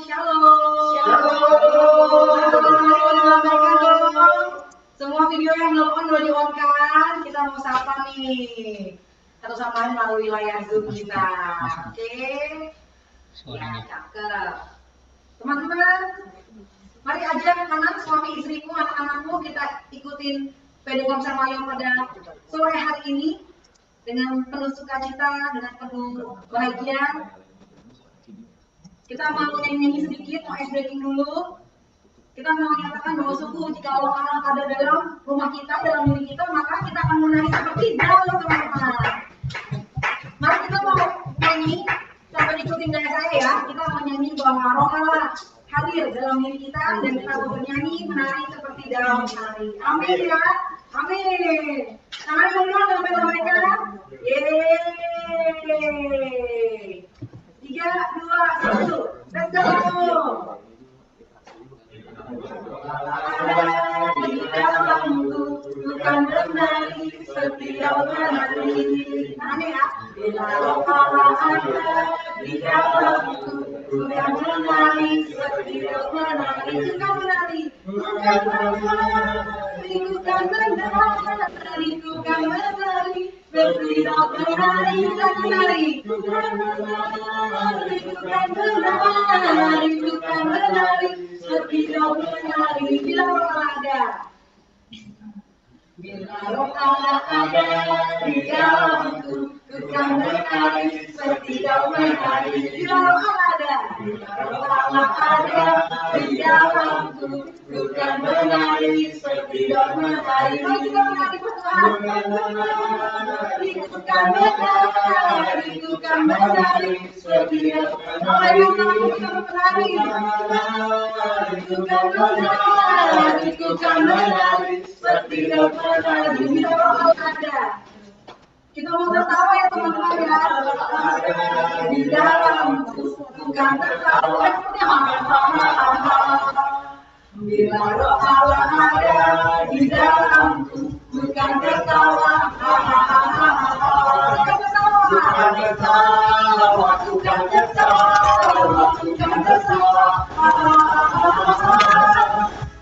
Shalom. Semua video yang belum on udah di-on-kan. Kita mau sapa nih satu sama lain melalui layar Zoom kita. Oke. Ya, cakep. Teman-teman, mari ajak anak suami istrimu, anak-anakmu kita ikutin PD Komsel Mayong pada sore hari ini dengan penuh sukacita, dengan penuh bahagia. Kita mau nyanyi sedikit, mau ice breaking dulu. Kita mau menyatakan bahwa sungguh jika Allah ada dalam rumah kita, dalam diri kita, maka kita akan menari seperti daun, teman-teman. Mari kita mau nyanyi, sampai ikutin gaya saya ya. Kita mau nyanyi bahwa Roh Allah hadir dalam diri kita dan kita mau bernyanyi, menari seperti daun hari. Amin ya, amin. Tangan dulu sampai mereka. Yeay. 3, 2, 1, let's go. Di dalamku bukan bernari setiap menari. Aneh ya? Bila Roh Allah ada di dalamku bukan bernari setiap menari. Bukan menari, bukan menari, bukan menari, bukan menari. Bertindak menari, bukan menari, bukan menari, bukan menari, bukan menari, bertindak menari. Bila Roh Allah ada, bila Roh Allah ada di dalamku, bukan menari, bertindak menari. Bila Roh Allah ada, bila Roh Allah ada di dalamku, bukan menari, bertindak menari. Mari kita menari Tuhan. Bukan menari, bukan menari, setiap menari, bukan menari, bukan menari, bukan menari, setiap menari. Bila Roh Allah ada, kita mau tertawa ya teman-teman ya. Di dalamku bukan tertawa seperti bila Roh Allah ada di dalamku bukan tertawa, bukan tertawa, bukan tertawa, bukan tertawa,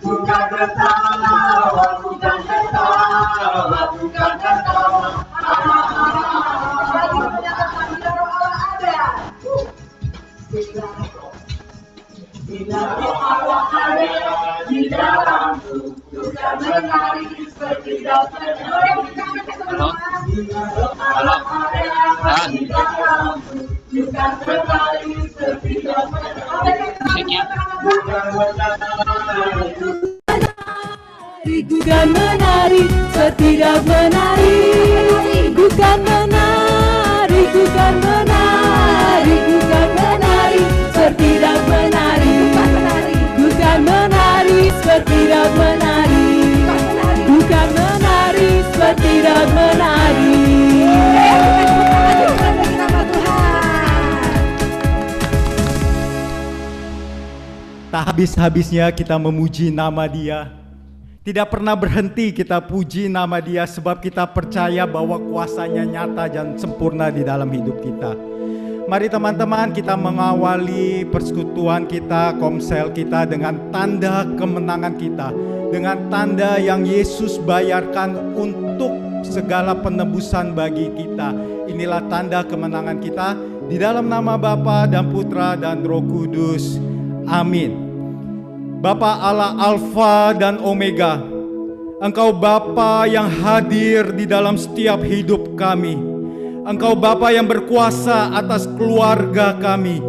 bukan tertawa, bukan tertawa, bukan tertawa. Bagi menyatakan bila Roh Allah ada, bila Roh Allah ada di dalamku bukan menari seperti daun. Bukan menari, tidak menari. Bukan menari, bukan menari, bukan menari, tidak menari. Bukan menari, tidak menari. Bukan menari, tidak menari. Tak habis-habisnya kita memuji nama Dia. Tidak pernah berhenti kita puji nama Dia sebab kita percaya bahwa kuasa-Nya nyata dan sempurna di dalam hidup kita. Mari teman-teman kita mengawali persekutuan kita, komsel kita dengan tanda kemenangan kita. Dengan tanda yang Yesus bayarkan untuk segala penebusan bagi kita. Inilah tanda kemenangan kita di dalam nama Bapa dan Putra dan Roh Kudus. Amin. Bapa Allah Alfa dan Omega, Engkau Bapa yang hadir di dalam setiap hidup kami. Engkau Bapa yang berkuasa atas keluarga kami.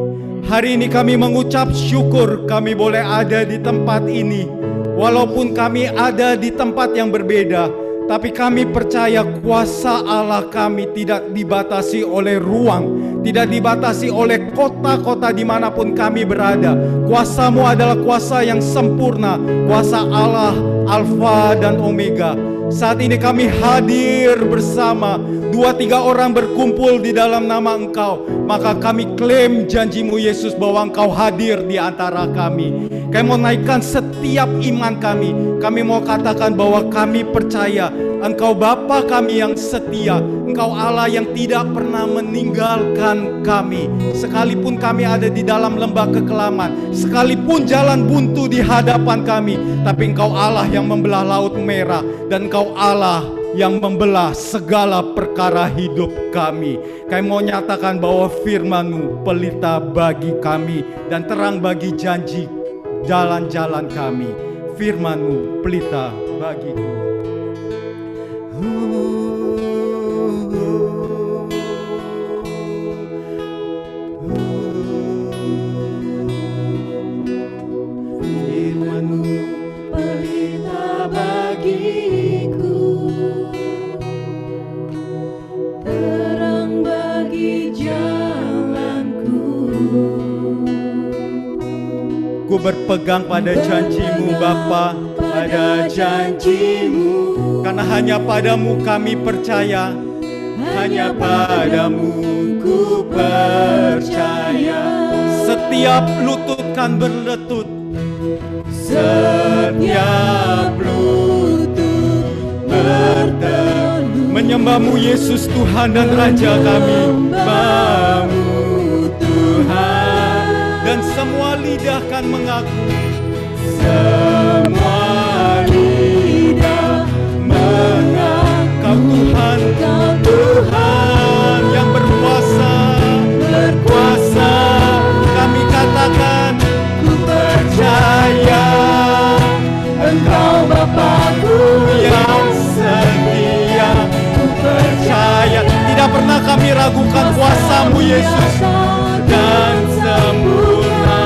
Hari ini kami mengucap syukur kami boleh ada di tempat ini. Walaupun kami ada di tempat yang berbeda, tapi kami percaya kuasa Allah kami tidak dibatasi oleh ruang, tidak dibatasi oleh kota-kota dimanapun kami berada. Kuasa-Mu adalah kuasa yang sempurna, kuasa Allah Alfa dan Omega. Saat ini kami hadir bersama, 2-3 orang berkumpul di dalam nama Engkau, maka kami klaim janji-Mu Yesus bahwa Engkau hadir di antara kami. Kami mau naikkan setiap iman kami. Kami mau katakan bahwa kami percaya Engkau Bapa kami yang setia, Engkau Allah yang tidak pernah meninggalkan kami. Sekalipun kami ada di dalam lembah kekelaman, sekalipun jalan buntu di hadapan kami, tapi Engkau Allah yang membelah laut merah, dan Engkau Allah yang membelah segala perkara hidup kami. Kami mau nyatakan bahwa firman-Mu pelita bagi kami dan terang bagi janji jalan-jalan kami. Firman-Mu pelita bagiku. Firman-Mu pelita bagiku, terang bagi jalanku. Ku berpegang pada janji-Mu Bapa, pada janji-Mu, karena hanya pada-Mu kami percaya, hanya pada-Mu ku percaya. Setiap lutut kan berlutut, setiap lutut berteduh, menyembah-Mu Yesus Tuhan dan Raja kami, menyembah-Mu Tuhan, dan semua lidah kan mengaku, semua lidah mengaku Tuhan, Tuhan yang berkuasa, berkuasa. Kami katakan, ku percaya Engkau Bapa-Ku yang setia. Ku percaya, tidak pernah kami ragukan kuasa-Mu Yesus, dan sempurna.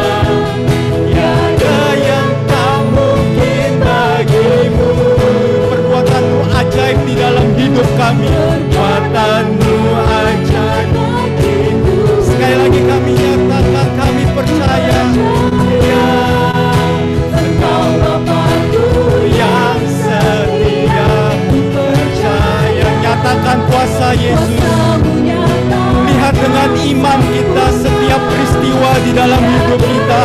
Tiada yang tak mungkin bagi-Mu. Perbuatan-Mu ajaib di dalam hidup kami, perbuatan-Mu ajaib. Sekali lagi kami nyatakan, kami percaya, ya Engkau Bapa-Ku yang setia. Ku percaya, nyatakan kuasa Yesus. Lihat dengan iman kita setiap peristiwa di dalam hidup kita.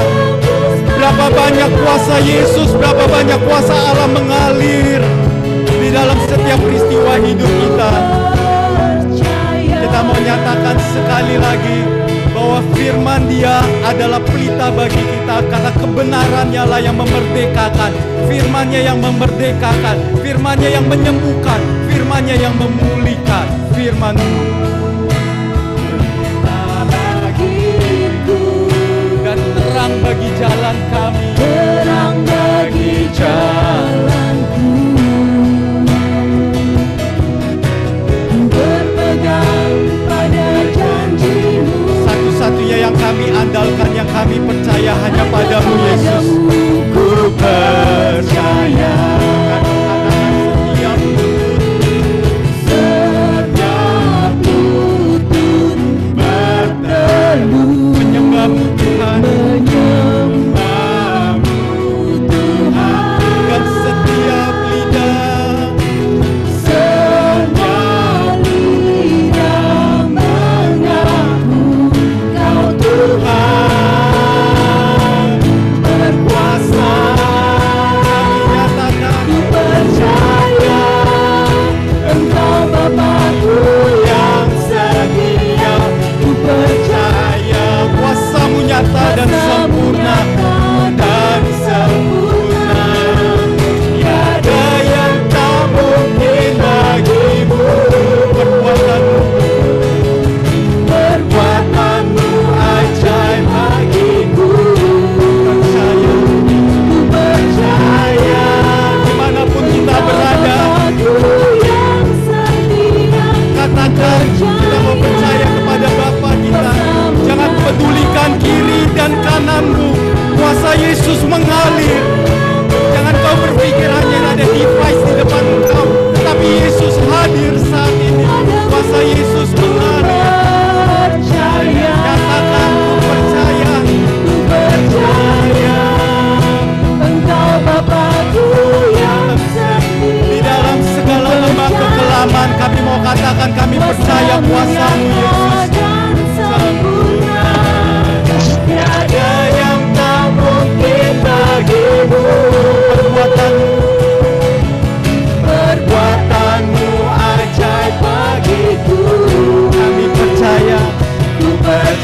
Berapa banyak kuasa Yesus, berapa banyak kuasa Allah mengalir di dalam setiap peristiwa hidup kita. Kita mau nyatakan sekali lagi bahwa firman Dia adalah pelita bagi kita, karena kebenarannya lah yang memerdekakan, firman-Nya yang memerdekakan, firman-Nya yang menyembuhkan, firman-Nya yang memulihkan. Firman-Mu dan terang bagi jalan kami, terang bagi jalanku. Berpegang pada janji-Mu, satu-satunya yang kami andalkan, yang kami percaya hanya pada-Mu Yesus. Ku percaya. Menyembah-Mu Tuhan, menyembah-Mu Tuhan, dan setiap lidah, setiap lidah mengaku Kau Tuhan berkuasa.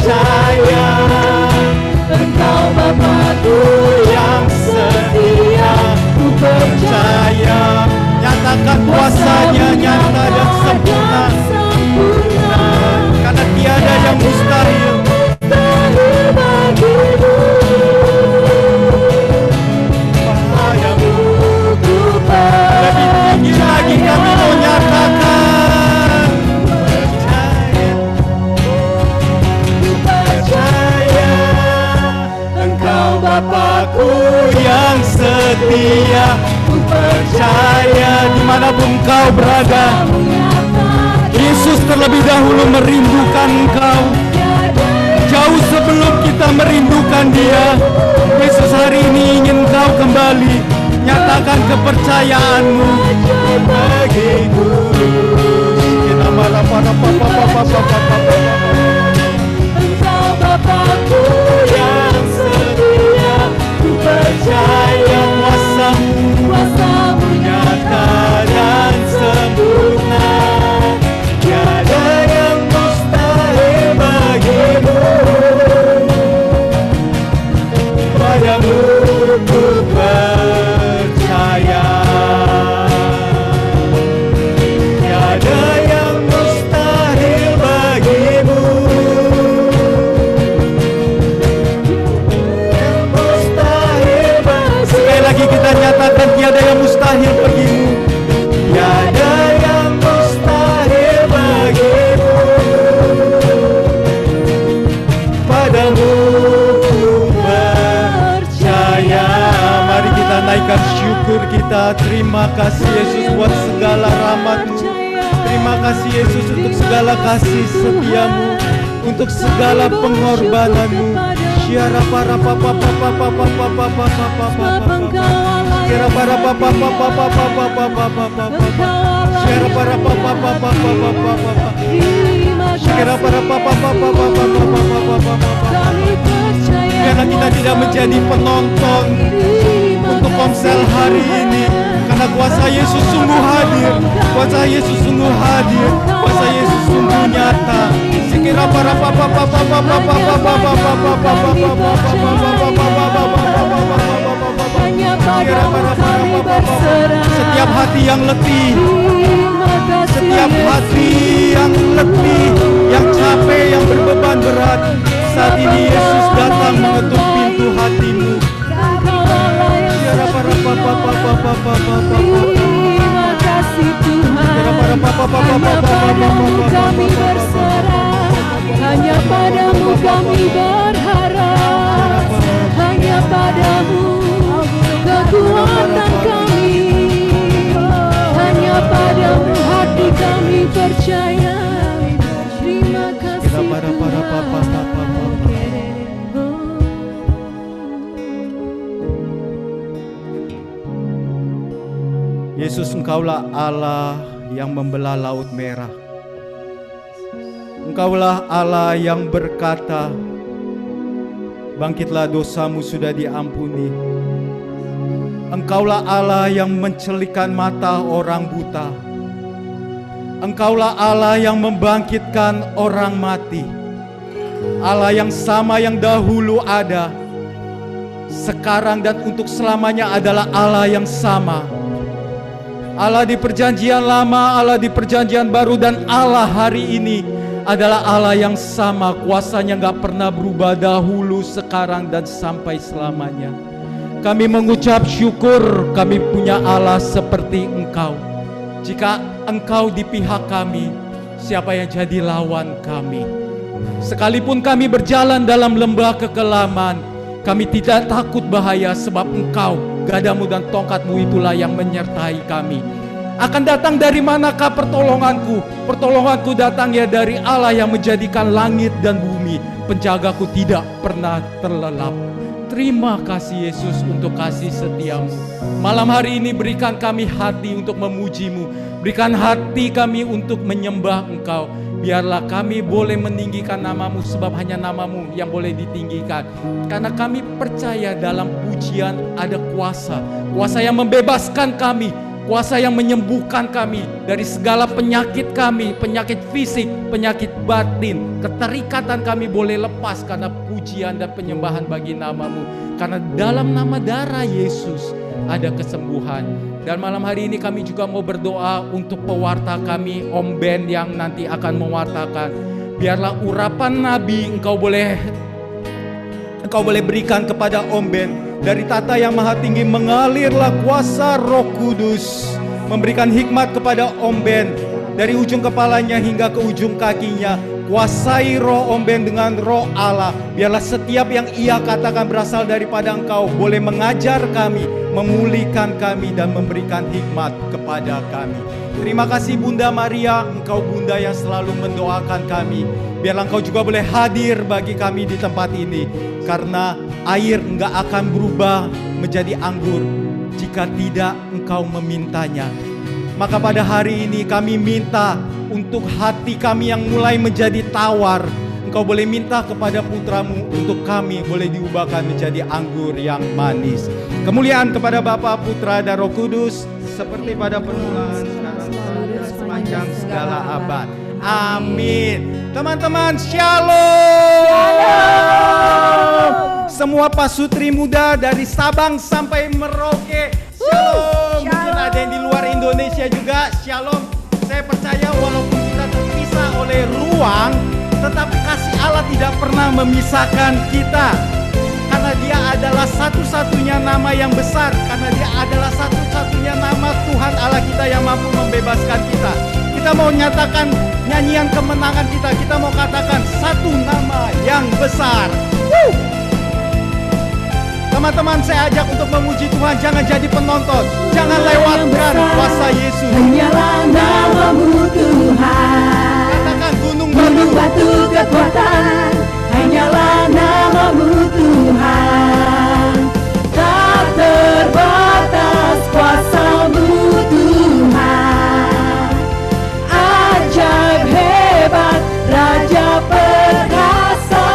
percaya Engkau Bapa-Ku yang setia. Ku percaya nyatakan kuasanya nyata dan sempurna, karena tiada yang mustahil. Padamu lebih tinggi lagi kami mau nyatakan percaya Engkau Bapa-Ku yang setia. Ku percaya dimanapun Engkau berada, Yesus terlebih dahulu merindukan Engkau. Jauh sebelum kita merindukan Dia, Yesus hari ini ingin Engkau kembali. Nyatakan kepercayaanmu bagiku. Kita marah Engkau Bapa-Ku yang setia. Ku percaya kuasamu nyata dan sempurna. Tiada yang mustahil bagimu. Padamu ku percaya. Tiada yang mustahil bagimu. Yang mustahil bagimu. Sekali lagi kita nyatakan tiada yang mustahil bagimu. Tiada yang mustahil bagimu. Padamu ku percaya. Mari kita naikkan syukur kita. Terima kasih Yesus buat segala rahmat-Mu. Terima kasih Yesus untuk segala kasih setiamu, untuk segala pengorbanan-Mu. Syara para papa papa papa papa papa papa. Syara para papa papa papa papa papa. Syara para papa papa papa papa. Syara para papa papa papa papa. Karena kita tidak menjadi penonton untuk komsel hari ini, karena kuasa Yesus sungguh hadir. Kuasa Yesus sungguh hadir. Kuasa Yesus sungguh nyata. Sekira para papa papa papa papa papa papa setiap hati yang letih, setiap hati yang letih, yang capek, yang berbeban berat, saat ini Yesus datang mengetuk pintu hatimu. Terima kasih Tuhan, padamu kami berserah, hanya padamu kami berharap, hanya padamu kekuatan kami, hanya padamu hati kami percaya. Terima kasih Tuhan. Yesus, Engkaulah Allah yang membelah laut merah. Engkaulah Allah yang berkata, bangkitlah, dosamu sudah diampuni. Engkaulah Allah yang mencelikan mata orang buta. Engkaulah Allah yang membangkitkan orang mati. Allah yang sama yang dahulu ada, sekarang dan untuk selamanya adalah Allah yang sama. Allah di perjanjian lama, Allah di perjanjian baru, dan Allah hari ini adalah Allah yang sama. Kuasanya gak pernah berubah, dahulu, sekarang, dan sampai selamanya. Kami mengucap syukur kami punya Allah seperti Engkau. Jika Engkau di pihak kami, siapa yang jadi lawan kami? Sekalipun kami berjalan dalam lembah kekelaman, kami tidak takut bahaya, sebab Engkau, gadamu dan tongkatmu itulah yang menyertai kami. Akan datang dari manakah pertolonganku? Pertolonganku datang ya dari Allah yang menjadikan langit dan bumi. Penjagaku tidak pernah terlelap. Terima kasih Yesus untuk kasih setiamu. Malam hari ini berikan kami hati untuk memujimu. Berikan hati kami untuk menyembah Engkau. Biarlah kami boleh meninggikan namamu, sebab hanya namamu yang boleh ditinggikan. Karena kami percaya dalam pujian ada kuasa. Kuasa yang membebaskan kami Kuasa yang menyembuhkan kami dari segala penyakit kami, penyakit fisik, penyakit batin. Keterikatan kami boleh lepas karena pujian dan penyembahan bagi nama-Mu. Karena dalam nama darah Yesus ada kesembuhan. Dan malam hari ini kami juga mau berdoa untuk pewarta kami, Om Ben yang nanti akan mewartakan. Biarlah urapan Nabi Engkau boleh berikan kepada Om Ben. Dari tata yang maha tinggi mengalirlah kuasa Roh Kudus, memberikan hikmat kepada Om Ben dari ujung kepalanya hingga ke ujung kakinya. Kuasai roh Om Ben dengan roh Allah. Biarlah setiap yang ia katakan berasal daripada Engkau boleh mengajar kami, memulihkan kami, dan memberikan hikmat kepada kami. Terima kasih Bunda Maria, Engkau Bunda yang selalu mendoakan kami. Biarlah Engkau juga boleh hadir bagi kami di tempat ini. Karena air enggak akan berubah menjadi anggur jika tidak Engkau memintanya. Maka pada hari ini kami minta untuk hati kami yang mulai menjadi tawar. Engkau boleh minta kepada putra-Mu untuk kami boleh diubahkan menjadi anggur yang manis. Kemuliaan kepada Bapa, Putra, dan Roh Kudus seperti pada permulaan, sekarang, dan sepanjang segala abad. Amin. Teman-teman, shalom. Semua pasutri muda dari Sabang sampai Merauke, shalom. Mungkin ada yang di luar Indonesia juga, shalom. Saya percaya walaupun kita terpisah oleh ruang, tetapi kasih Allah tidak pernah memisahkan kita. Karena Dia adalah satu-satunya nama yang besar. Karena Dia adalah satu-satunya nama Tuhan Allah kita yang mampu membebaskan kita. Kita mau nyatakan nyanyian kemenangan kita. Kita mau katakan satu nama yang besar. Teman-teman, saya ajak untuk memuji Tuhan. Jangan jadi penonton, jangan lewatkan kuasa Yesus. Hanyalah nama-Mu Tuhan. Katakan gunung batu kekuatan. Hanyalah nama-Mu Tuhan. Tak terbatas kuasa-Mu Tuhan. Ajaib hebat, Raja perkasa.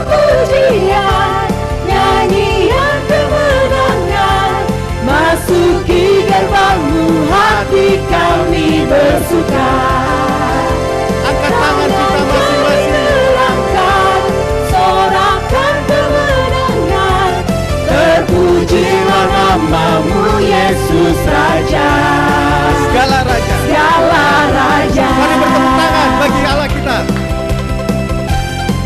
Pujian, nyanyian kemenangan, masuki gerbang-Mu, hati kami bersuka. Angkat tangan kita masing-masing. Melangkah, sorakan kemenangan, terpujilah nama-Mu Yesus Raja. Segala raja. Segala raja. Mari bertepuk tangan bagi Allah kita.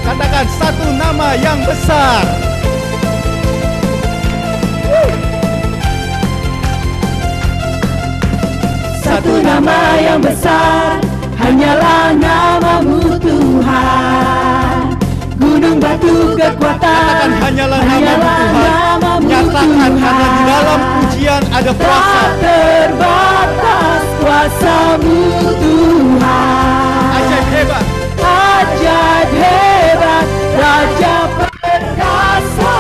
Katakan satu nama yang besar. Satu nama yang besar, hanyalah nama-Mu Tuhan. Gunung batu kekuatan, Katakan hanyalah nama-Mu Tuhan. Nyatakan karena di dalam pujian ada kuasa. Tak terbatas kuasa-Mu Tuhan. Ajaib hebat. Ajaib hebat, Raja perkasa.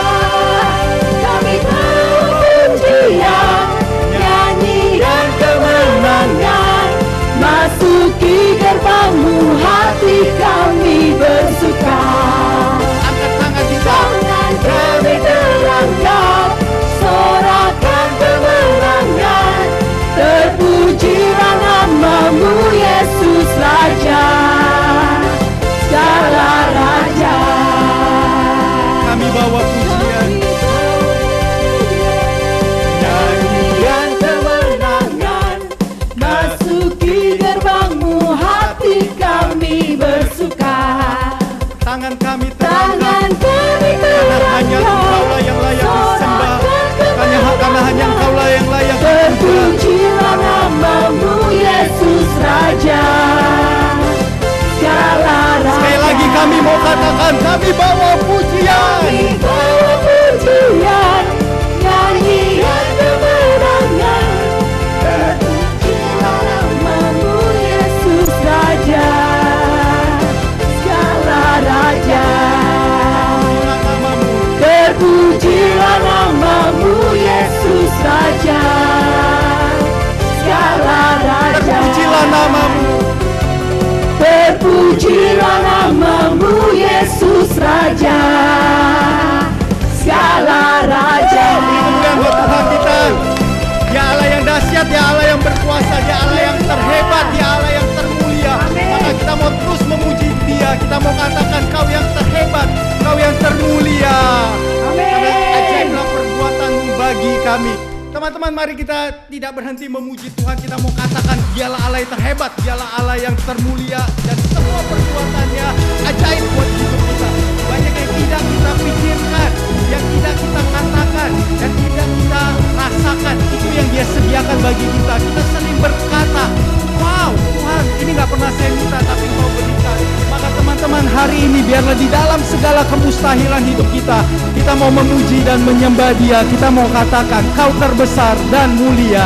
Kami tahu pujian, nyanyian kemenangan, masuki gerbang-Mu, hati kami bersuka. Angkat tangan kita. Tangan kami terangkat, sorakan kemenangan, terpujilah nama-Mu Yesus Raja. Segala raja. Kami bawa pujian. Nyanyian kemenangan, masuki gerbang-Mu, hati kami bersuka. Tangan kami Tangan terangkat. kami Karena hanya Engkaulah terangkat, yang layak disembah. Karena hanya Engkaulah yang layak disembah. terpujilah nama-Mu Yesus Raja. Segala raja. Sekali lagi kami mau katakan kami bawa pujian. Kami bawa pujian, nyanyian kemenangan, terpujilah nama-Mu Yesus Raja. Segala raja. Terpujilah nama-Mu Yesus Raja. Segala raja. Terpujilah nama-Mu. Terpujilah nama-Mu Yesus Raja. Segala raja. katakan Kau yang terhebat, Kau yang termulia. Karena ajaiblah perbuatan-Mu bagi kami. Teman-teman, mari kita tidak berhenti memuji Tuhan. Kita mau katakan Dialah Allah yang terhebat, Dialah Allah yang termulia, dan semua perbuatannya ajaib buat hidup kita. Banyak yang tidak kita pikirkan, yang tidak kita katakan, yang tidak kita rasakan. Itu yang Dia sediakan bagi kita. Kita sering berkata, wow Tuhan, ini gak pernah saya minta tapi Kau berikan. Maka teman-teman, hari ini biarlah di dalam segala kemustahilan hidup kita mau memuji dan menyembah Dia. Kita mau katakan Kau terbesar dan mulia.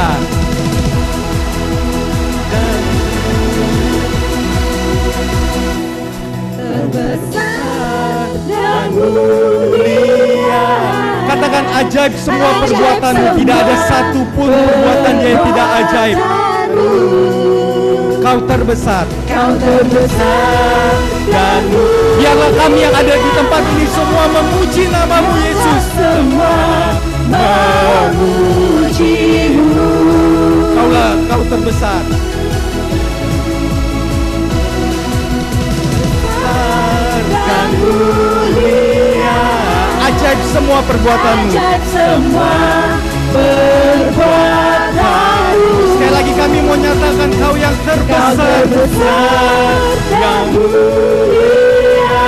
Terbesar dan mulia. Katakan ajaib semua perbuatan-Mu. Tidak ada satu pun perbuatan Dia yang tidak ajaib. Kau terbesar, Kau terbesar dan mulia. Biarlah kami yang ada di tempat ini semua memuji nama-Mu Yesus. Semua memuji-Mu. Kau terbesar. Dan mulia. Ajaib semua perbuatan-Mu. Ajaib semua perbuatan-Mu. Sekali lagi kami mau nyatakan Kau yang Kau terbesar, terbesar dan mulia.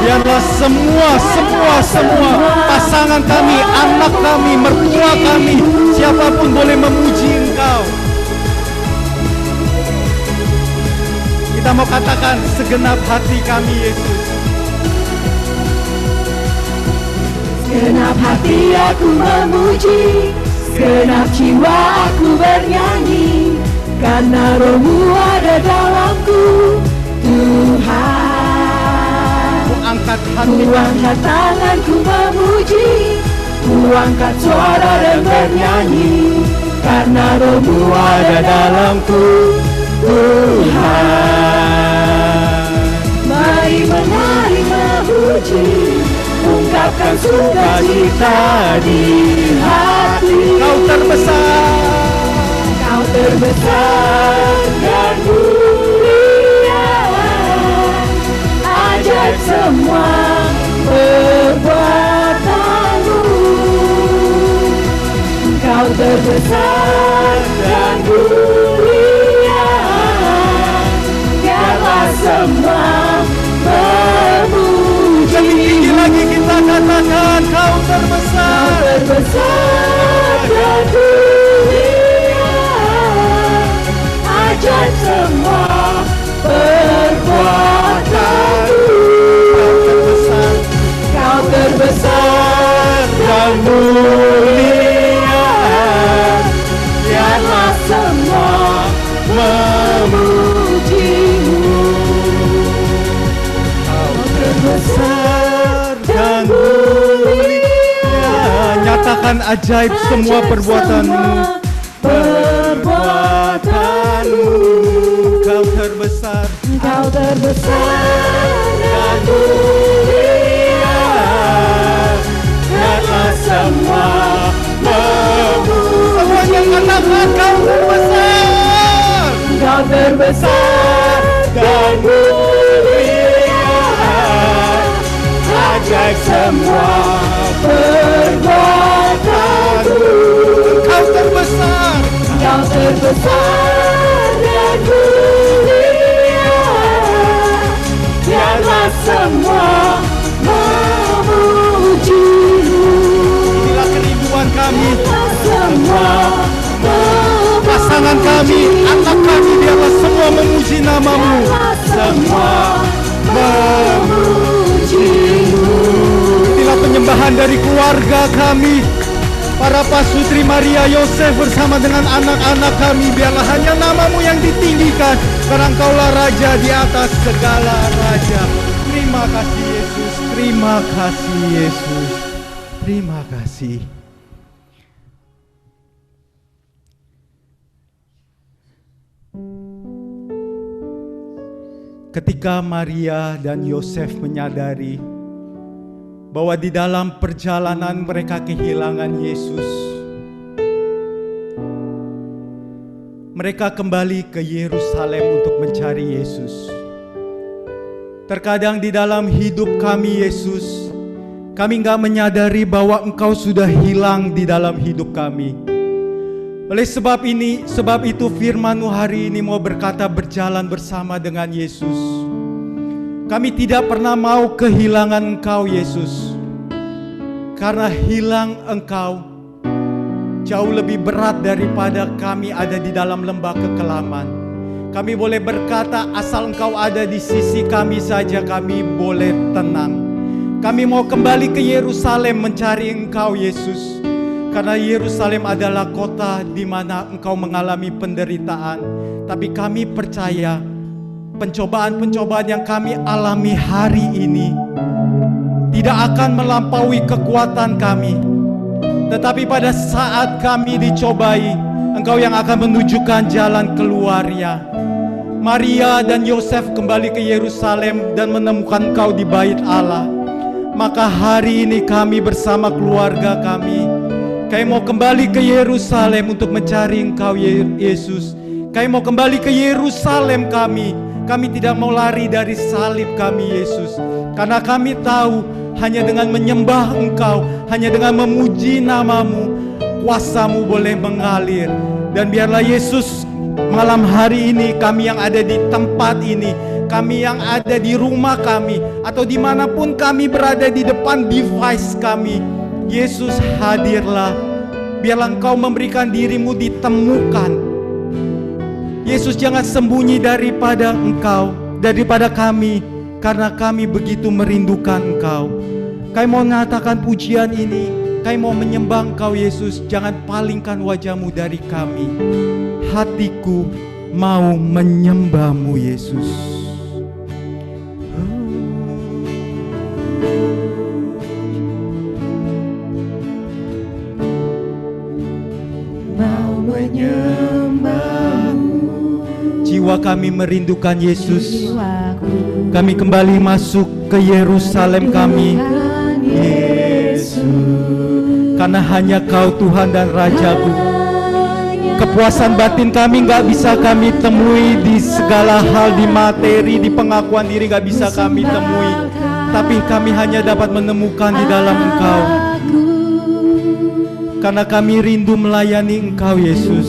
Biarlah semua pasangan kami, anak kami, mertua kami, siapapun boleh memuji Engkau. Kita mau katakan segenap hati kami Yesus. Segenap hati aku memuji, segenap jiwa aku bernyanyi, karena Roh-Mu ada dalamku, Tuhan. Ku angkat hati Ku angkat tanganku memuji, ku angkat suara dan bernyanyi, karena Roh-Mu ada dalamku, Tuhan. Mari menari memuji, ungkapkan sukacita di hati. Kau terbesar. Kau terbesar dan mulia. Ajaib semua perbuatan-Mu. Kau terbesar dan mulia. Biarlah semua memuji. Lebih tinggi lagi kita katakan Kau terbesar. Kau terbesar dan mulia. Ajaib semua perbuatan-Mu. Kau terbesar. Kau terbesar Dan mulia. biarlah semua memuji-Mu. Kau terbesar dan mulia. Nyatakan ajaib semua perbuatan-Mu. Perbuatan-Mu. Kau terbesar. Kau terbesar dan mulia. Biarlah semua memuji. Semuanya katakan Kau terbesar. Kau terbesar dan mulia. Ajaib semua perbuatan-Mu. Kau terbesar. Kau terbesar dan mulia. Biarlah semua memuji-Mu. Inilah kerinduan kami. Biarlah semua memuji. Pasangan kami, anak kami, biarlah semua memuji nama-Mu. Semua memuji-Mu. Inilah penyembahan dari keluarga kami. Para pasutri Maria Yosef bersama dengan anak-anak kami, biarlah hanya nama-Mu yang ditinggikan, karena Engkaulah Raja di atas segala raja. Terima kasih Yesus, terima kasih Yesus, terima kasih. Ketika Maria dan Yosef menyadari bahwa di dalam perjalanan mereka kehilangan Yesus, mereka kembali ke Yerusalem untuk mencari Yesus. Terkadang di dalam hidup kami Yesus, kami nggak menyadari bahwa Engkau sudah hilang di dalam hidup kami. Oleh sebab itu firman-Mu hari ini mau berkata berjalan bersama dengan Yesus. Kami tidak pernah mau kehilangan Engkau Yesus. Karena hilang Engkau jauh lebih berat daripada kami ada di dalam lembah kekelaman. Kami boleh berkata asal Engkau ada di sisi kami saja kami boleh tenang. Kami mau kembali ke Yerusalem mencari Engkau Yesus. Karena Yerusalem adalah kota di mana Engkau mengalami penderitaan. Tapi kami percaya pencobaan-pencobaan yang kami alami hari ini tidak akan melampaui kekuatan kami. Tetapi pada saat kami dicobai, Engkau yang akan menunjukkan jalan keluarnya. Maria dan Yosef kembali ke Yerusalem dan menemukan Engkau di bait Allah. Maka hari ini kami bersama keluarga kami mau kembali ke Yerusalem untuk mencari Engkau Yesus. Kami mau kembali ke Yerusalem kami. Kami tidak mau lari dari salib kami Yesus. Karena kami tahu hanya dengan menyembah Engkau, hanya dengan memuji nama-Mu, kuasa-Mu boleh mengalir. Dan biarlah Yesus malam hari ini kami yang ada di tempat ini, kami yang ada di rumah kami, atau dimanapun kami berada di depan device kami, Yesus hadirlah. Biarlah Engkau memberikan diri-Mu ditemukan. Yesus jangan sembunyi daripada Engkau, daripada kami, karena kami begitu merindukan Engkau. Kami mau mengatakan pujian ini, kami mau menyembah Engkau Yesus. Jangan palingkan wajah-Mu dari kami. Hatiku mau menyembah-Mu Yesus. Jiwa kami merindukan Yesus. Kami kembali masuk ke Yerusalem kami, Yesus. Karena hanya Kau Tuhan dan Rajaku. Kepuasan batin kami gak bisa kami temui di segala hal, di materi, di pengakuan diri gak bisa kami temui. Tapi kami hanya dapat menemukan di dalam Engkau. Karena kami rindu melayani Engkau Yesus.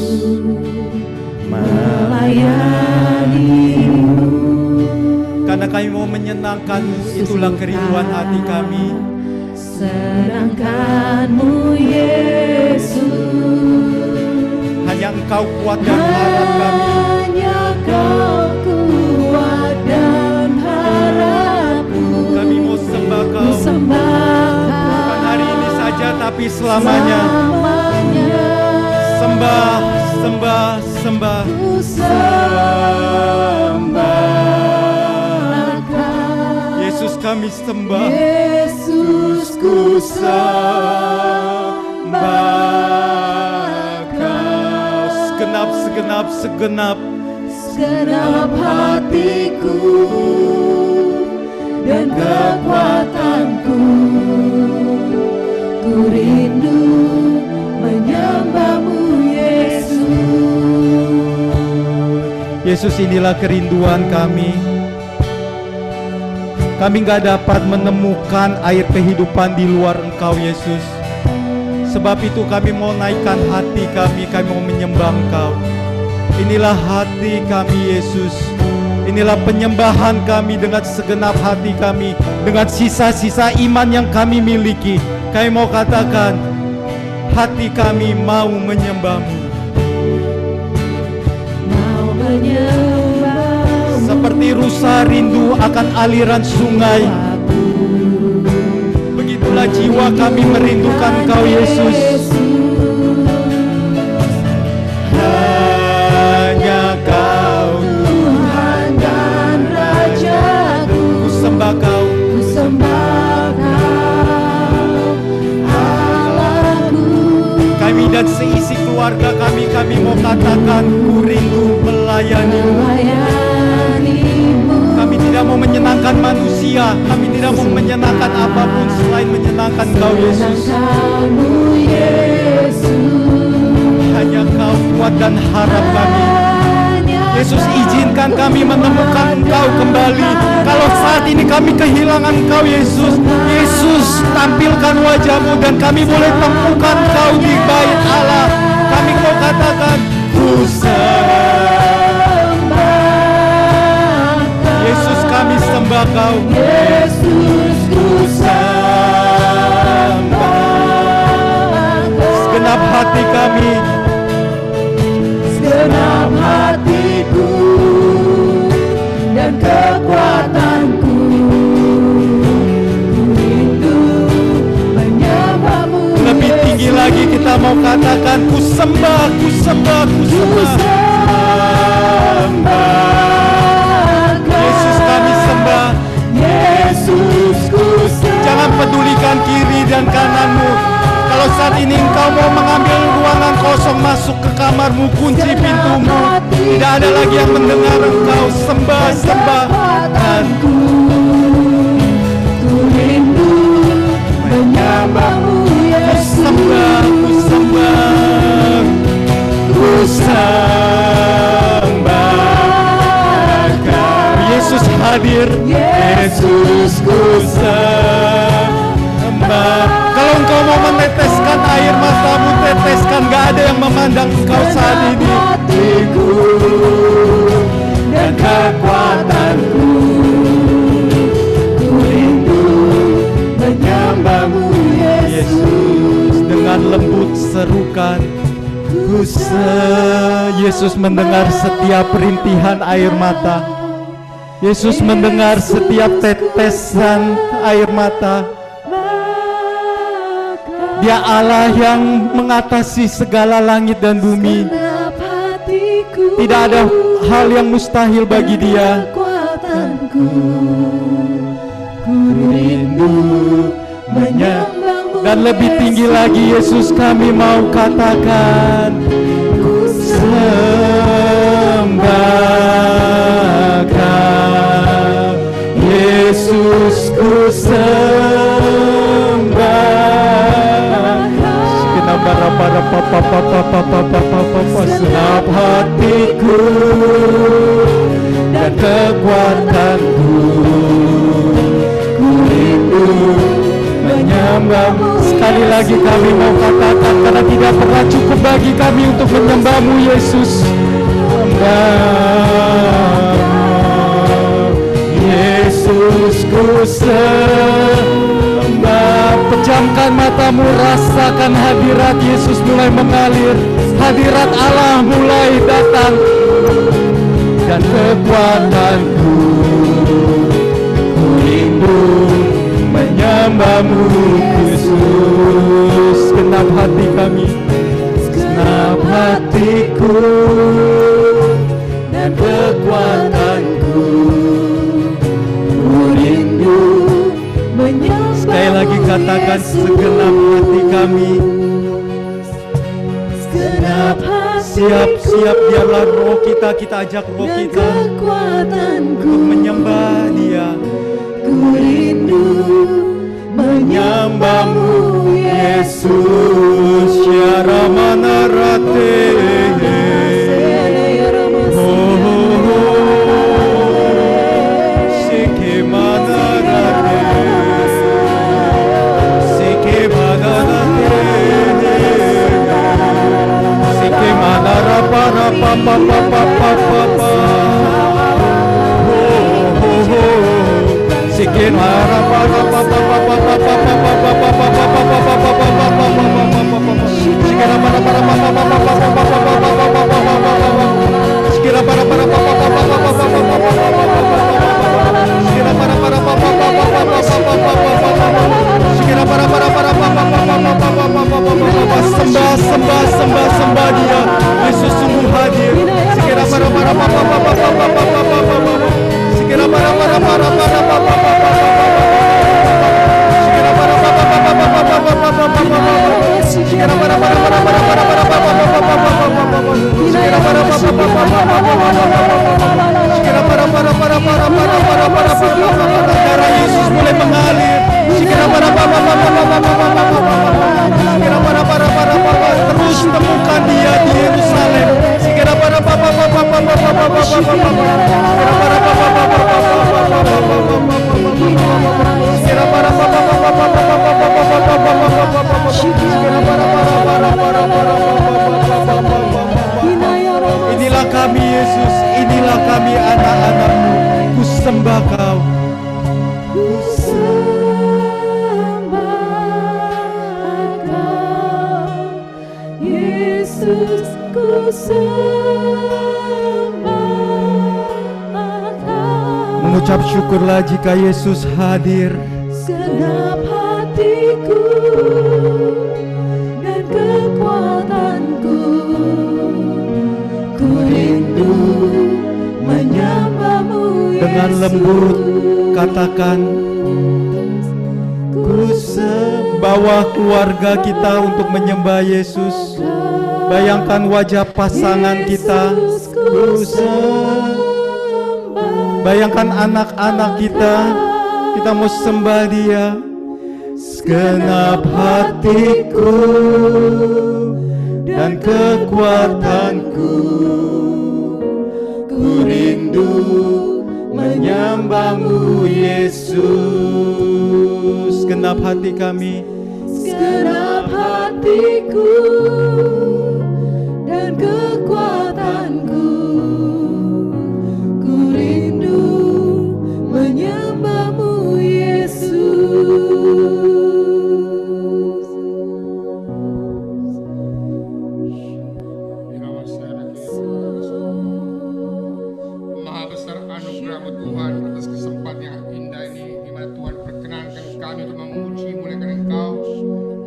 Karena kami mau menyenangkan-Mu, itulah kerinduan hati kami. Senangkan-Mu Yesus. Hanya Engkau kuat dan harap kami. Hanya Kau kuat dan harapku. Kami mau sembah Kau. Bukan hari ini saja tapi selamanya. Sembah, sembah, sembah. Yesus kami sembah. Yesus ku sembah Kau. Segenap hatiku dan kekuatanku, ku rindu menyembah-Mu Yesus. Yesus, inilah kerinduan kami. Kami gak dapat menemukan air kehidupan di luar Engkau Yesus. Sebab itu kami mau naikkan hati kami mau menyembah Engkau. Inilah hati kami Yesus. Inilah penyembahan kami dengan segenap hati kami, dengan sisa-sisa iman yang kami miliki. Kami mau katakan, hati kami mau menyembah-Mu. Mau menyembah-Mu. Seperti rusa rindu akan aliran sungai, begitulah jiwa kami merindukan Engkau Yesus. Hanya Kau Tuhan dan Rajaku, ku sembah Kau. ku sembah Kau, Allahku. Kami dan seisi keluarga kami mau katakan, ku rindu melayani-Mu. Kami tidak mau menyenangkan manusia, kami tidak mau menyenangkan apapun selain menyenangkan Kau Yesus. Hanya Kau kuat dan harap kami. Yesus, izinkan kami menemukan Engkau kembali. Kalau saat ini kami kehilangan Engkau, Yesus, tampilkan wajah-Mu dan kami boleh temukan Engkau di bait Allah. Kami mau katakan, ku sembah. Yesus, kami sembah Kau. Yesus, ku sembah. Segenap hati kami, Segenap hatiku dan kekuatanku, ku rindu menyembah-Mu. lebih tinggi lagi kita mau katakan, ku sembah, ku sembah, ku Ku sembah. sembah Yesus, kami sembah. Yesus, ku sembah. Jangan pedulikan kiri dan kananmu. Kalau saat ini engkau mau mengambil ruangan kosong, masuk ke kamarmu, kunci pintumu. Tidak ada lagi yang mendengar engkau. Sembah, sembah. Kekuatanku, ku rindu menyembah-Mu, Ku Yesus. sembah, ku sembah, ku sembah. Yesus hadir. Yesus, ku sembah. Kalau engkau mau meneteskan air matamu, teteskan. Gak ada yang memandang engkau saat ini. Hatiku dan kekuatanku, ku rindu menyembah-Mu, Yesus. Dengan lembut serukan, Yesus mendengar setiap rintihan air mata. Yesus mendengar setiap tetesan air mata. Dia Allah yang mengatasi segala langit dan bumi. Segenap hatiku, Tidak ada hal yang mustahil bagi Dia. kekuatanku, ku rindu menyembah-Mu, Dan lebih tinggi lagi, Yesus, kami mau katakan, ku sembah Kau. Yesus, ku sembah. Segenap hatiku dan kekuatanku, ku rindu menyembah-Mu. Sekali lagi kami mau katakan, karena tidak pernah cukup bagi kami untuk menyembah-Mu, Yesus. Yesus, ku sembah. Pejamkan matamu, rasakan hadirat Yesus mulai mengalir. Hadirat Allah mulai datang. Dan kekuatanku, ku rindu menyembah-Mu, Yesus. Segenap hati kami, segenap hatiku dan kekuatanku, ku rindu menyembah-Mu, Sekali lagi katakan, Yesus. segenap hati kami. Segenap hatiku Siap-siap, biarlah roh kita ajak roh dan kita kekuatanku, untuk menyembah Dia. ku rindu menyembah-Mu, Yesus, syara manarate. Sike manarate. Sike manarate. Sike manarapa. Sikin sembah Dia. Yesus sungguh hadir. Sekira para Inilah kami Yesus, inilah kami anak-anak-Mu. Ku sembah Kau. Ku sembah Kau, Yesus, ku sembah Kau. Mengucap syukurlah jika Yesus hadir. Segenap hatiku dan kekuatanku, ku rindu menyembah-Mu, Dengan Yesus. lembut katakan, ku bawa keluarga kita untuk menyembah Yesus. Bayangkan wajah pasangan kita. Ku bayangkan anak-anak kita. Kita mau sembah Dia. Segenap hatiku dan kekuatanku, ku rindu menyembah-Mu Yesus. Segenap hati kami, Segenap hatiku dan kekuatanku, ku rindu menyembah-Mu Yesus. Maha besar anugerah-Mu Tuhan atas kesempatan yang indah ini, di mana Tuhan perkenankan kami untuk memuji muliakan Engkau,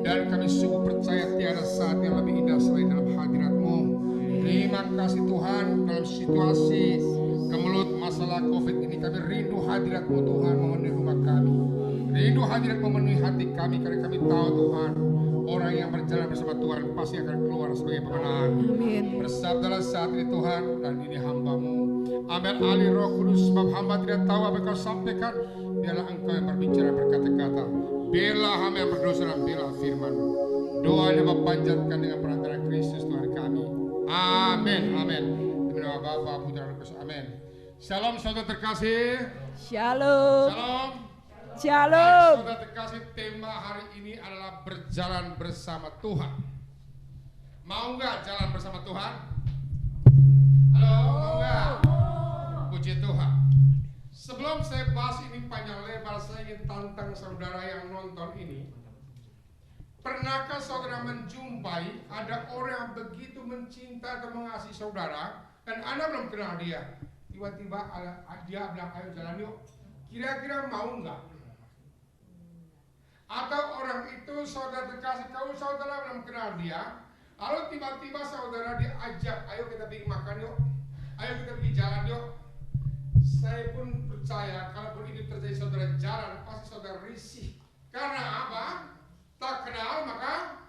dan kami sungguh percaya tiada saat yang lebih indah selain dalam hadirat-Mu. Terima kasih Tuhan, dalam situasi kemelut masalah COVID ini kami rindu hadirat-Mu Tuhan memenuhi rumah kami, rindu hadirat memenuhi hati kami, karena kami tahu Tuhan orang yang berjalan bersama Tuhan pasti akan keluar sebagai pemenang. Bersabdalah saat ini Tuhan, dan ini hamba-Mu. Ambil alih Roh Kudus, sebab hamba tidak tahu apa yang Kau sampaikan. Biarlah Engkau yang berbicara berkata-kata. Bela hamba yang berdosa dan bela firman-Mu. Doa yang hamba panjatkan dengan perantara Kristus Tuhan kami. Amin. Amin. Demi nama Bapa, Putra, dan Roh Kudus. Amin. Shalom saudara terkasih. Shalom. Shalom. Shalom. Saudara terkasih, tema hari ini adalah berjalan bersama Tuhan. Mau nggak jalan bersama Tuhan? Halo, mau nggak? Puji Tuhan. Sebelum saya bahas ini panjang lebar, saya ingin tantang saudara yang nonton ini. Pernahkah saudara menjumpai ada orang yang begitu mencinta atau mengasihi saudara, dan Anda belum kenal dia? Tiba-tiba dia bilang, ayo jalan yuk. Kira-kira mau nggak? Atau orang itu saudara terkasih, kalau saudara belum kenal dia, lalu tiba-tiba saudara diajak, ayo kita pergi makan yuk, ayo kita pergi jalan yuk. Saya pun percaya kalaupun itu terjadi saudara jalan, pasti saudara risih. Karena apa? Tak kenal maka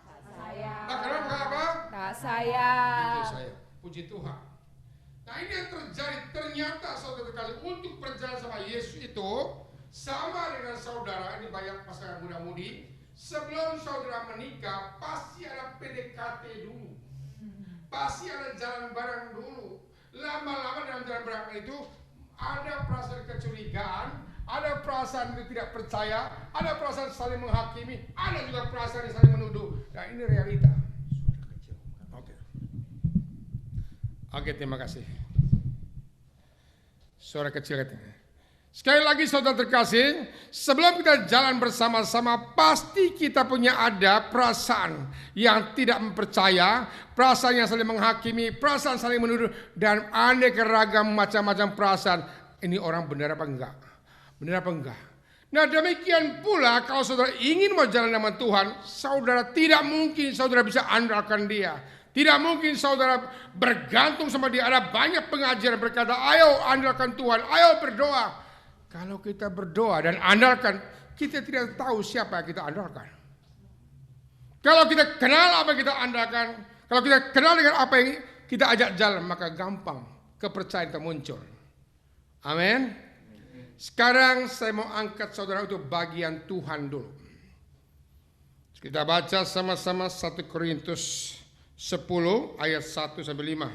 tak kenal maka apa? Tak sayang. Itu saya. Puji Tuhan. Nah ini yang terjadi, ternyata saudara terkasih, untuk berjalan sama Yesus itu sama dengan saudara, ini banyak pasangan muda-mudi, sebelum saudara menikah pasti ada PDKT dulu, pasti ada jalan bareng dulu. Lama-lama dalam jalan bareng itu ada perasaan kecurigaan, ada perasaan tidak percaya, ada perasaan saling menghakimi, ada juga perasaan saling menuduh. Nah ini realita. Oke, terima kasih. Suara kecil katanya. Sekali lagi saudara terkasih, sebelum kita jalan bersama-sama, pasti kita punya ada perasaan yang tidak mempercaya, perasaan yang saling menghakimi, perasaan saling menuduh, dan aneka ragam macam-macam perasaan. Ini orang benar apa enggak? Benar apa enggak? Nah demikian pula kalau saudara ingin mau jalan sama Tuhan, saudara tidak mungkin saudara bisa andalkan dia. Tidak mungkin saudara bergantung sama dia. Ada banyak pengajar berkata, ayo andalkan Tuhan, ayo berdoa. Kalau kita berdoa dan andalkan, kita tidak tahu siapa yang kita andalkan. Kalau kita kenal apa yang kita andalkan, kalau kita kenal dengan apa yang kita ajak jalan, maka gampang kepercayaan itu muncul. Amin. Sekarang saya mau angkat saudara untuk bagian Tuhan dulu. Kita baca sama-sama 1 Korintus 10 ayat 1 sampai 5.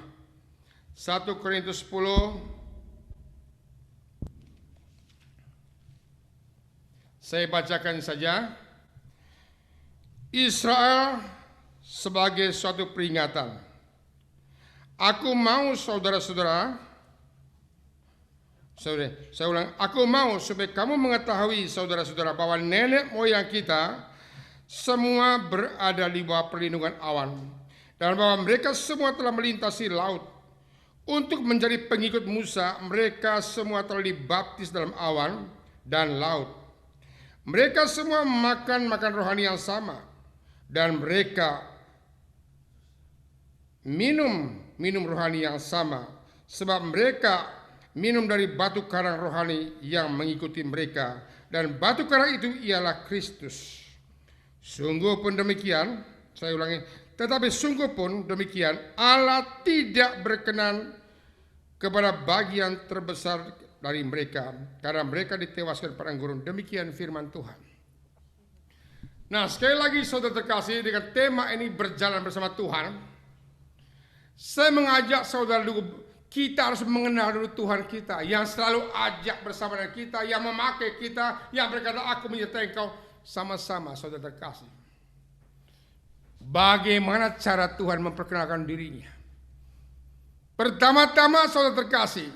1 Korintus 10 Saya bacakan saja. Israel sebagai suatu peringatan. Aku mau saudara-saudara, saya ulang, aku mau supaya kamu mengetahui saudara-saudara bahwa nenek moyang kita semua berada di bawah perlindungan awan, dan bahwa mereka semua telah melintasi laut. Untuk menjadi pengikut Musa, mereka semua telah dibaptis dalam awan dan laut. Mereka semua makan rohani yang sama, dan mereka minum rohani yang sama, sebab mereka minum dari batu karang rohani yang mengikuti mereka, dan batu karang itu ialah Kristus. Sungguh pun demikian, saya ulangi, tetapi sungguh pun demikian, Allah tidak berkenan kepada bagian terbesar dari mereka, karena mereka ditewaskan padang gurun. Demikian firman Tuhan. Nah, sekali lagi saudara terkasih, dengan tema ini berjalan bersama Tuhan, saya mengajak saudara dulu, kita harus mengenal dulu Tuhan kita yang selalu ajak bersama dengan kita, yang memakai kita, yang berkata aku menyertai engkau. Sama-sama saudara terkasih. Bagaimana cara Tuhan memperkenalkan dirinya? Pertama-tama saudara terkasih,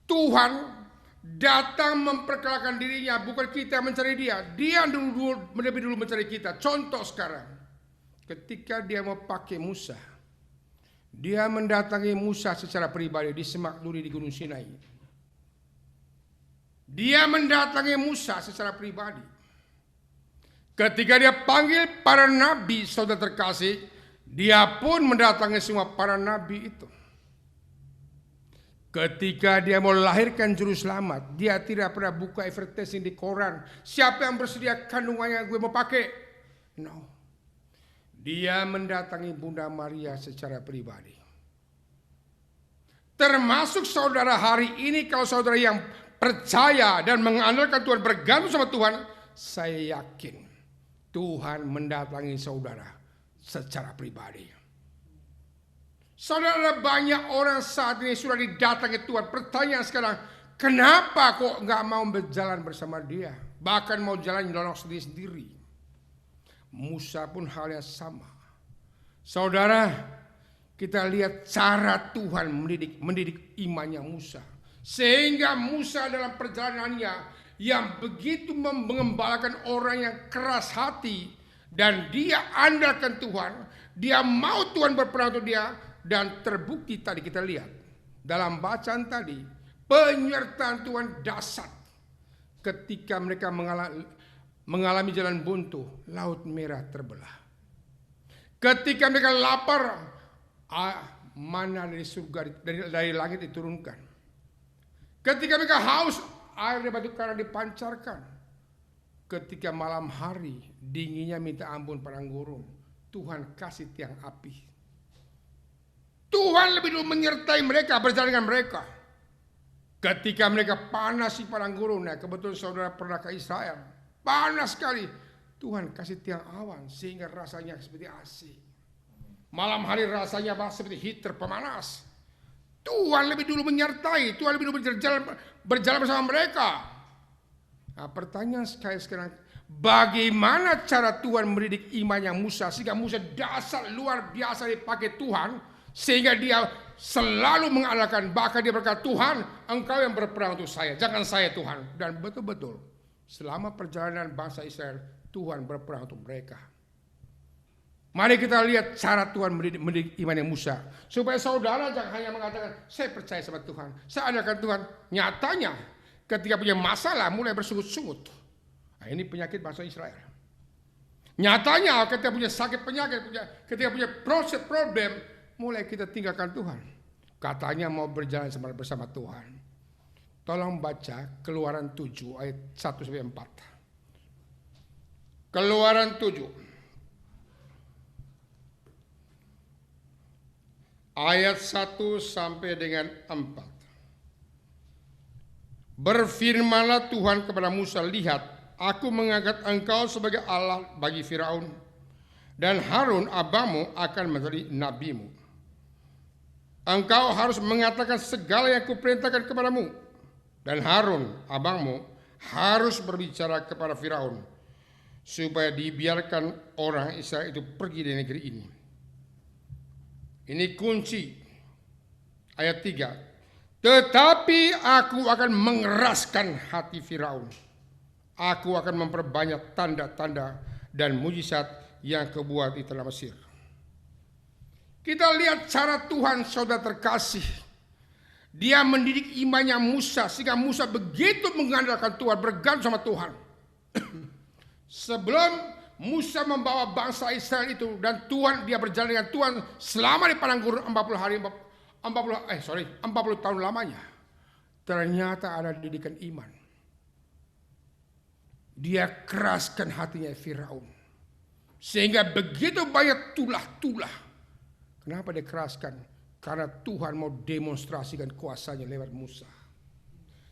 Tuhan datang memperkenalkan dirinya, bukan kita mencari dia. Dia lebih dulu mencari kita. Contoh sekarang, ketika dia mau pakai Musa, dia mendatangi Musa secara pribadi di Semak Duri di Gunung Sinai. Dia mendatangi Musa secara pribadi. Ketika dia panggil para nabi, saudara terkasih, dia pun mendatangi semua para nabi itu. Ketika dia mau lahirkan juru selamat, dia tidak pernah buka advertising di koran. Siapa yang bersedia kandungannya gue mau pakai? No. Dia mendatangi Bunda Maria secara pribadi. Termasuk saudara hari ini, kalau saudara yang percaya dan mengandalkan Tuhan, bergantung sama Tuhan, saya yakin Tuhan mendatangi saudara secara pribadi. Saudara, banyak orang saat ini sudah didatangi Tuhan. Pertanyaan sekarang, kenapa kok nggak mau berjalan bersama dia? Bahkan mau jalan nyelonong sendiri-sendiri. Musa pun hal yang sama. Saudara, kita lihat cara Tuhan mendidik imannya Musa. Sehingga Musa dalam perjalanannya yang begitu mengembalakan orang yang keras hati, dan dia andalkan Tuhan, dia mau Tuhan berperang untuk dia, dan terbukti tadi kita lihat dalam bacaan tadi, penyertaan Tuhan dahsyat ketika mereka mengalami jalan buntu, Laut Merah terbelah. Ketika mereka lapar, mana dari surga, dari langit diturunkan. Ketika mereka haus, air dari batu karang dipancarkan. Ketika malam hari, dinginnya minta ampun padang gurun, Tuhan kasih tiang api. Tuhan lebih dulu menyertai mereka, berjalan dengan mereka. Ketika mereka panas di padang gurun, nah kebetulan saudara pernah ke Israel, panas sekali, Tuhan kasih tiang awan sehingga rasanya seperti AC. Malam hari rasanya seperti heater pemanas. Tuhan lebih dulu menyertai, Tuhan lebih dulu berjalan bersama mereka. Nah, pertanyaan sekarang, bagaimana cara Tuhan mendidik imannya Musa sehingga Musa dasar luar biasa dipakai Tuhan, sehingga dia selalu mengandalkan, bahkan dia berkata, Tuhan, engkau yang berperang untuk saya, jangan saya Tuhan. Dan betul-betul selama perjalanan bangsa Israel, Tuhan berperang untuk mereka. Mari kita lihat cara Tuhan mendidik imannya Musa. Supaya saudara jangan hanya mengatakan, saya percaya sama Tuhan, saya andalkan Tuhan. Nyatanya ketika punya masalah mulai bersungut-sungut. Nah, ini penyakit bangsa Israel. Nyatanya ketika punya sakit penyakit, ketika punya proses problem, mulai kita tinggalkan Tuhan. Katanya mau berjalan bersama Tuhan. Tolong baca Keluaran 7 ayat 1-4. Keluaran 7. Ayat 1 sampai dengan 4. Berfirmanlah Tuhan kepada Musa, lihat, aku mengangkat engkau sebagai Allah bagi Firaun, dan Harun abangmu akan menjadi nabimu. Engkau harus mengatakan segala yang kuperintahkan kepadamu, dan Harun abangmu harus berbicara kepada Firaun supaya dibiarkan orang Israel itu pergi dari negeri ini. Ini kunci ayat 3. Tetapi aku akan mengeraskan hati Firaun. Aku akan memperbanyak tanda-tanda dan mujizat yang kebuat di tanah Mesir. Kita lihat cara Tuhan, saudara terkasih. Dia mendidik imannya Musa sehingga Musa begitu mengandalkan Tuhan, bergantung sama Tuhan. Sebelum Musa membawa bangsa Israel itu dan dia berjalan dengan Tuhan selama di padang gurun 40 tahun lamanya. Ternyata ada didikan iman. Dia keraskan hatinya Firaun. Sehingga begitu banyak tulah-tulah. Kenapa dia keraskan? Karena Tuhan mau demonstrasikan kuasanya lewat Musa.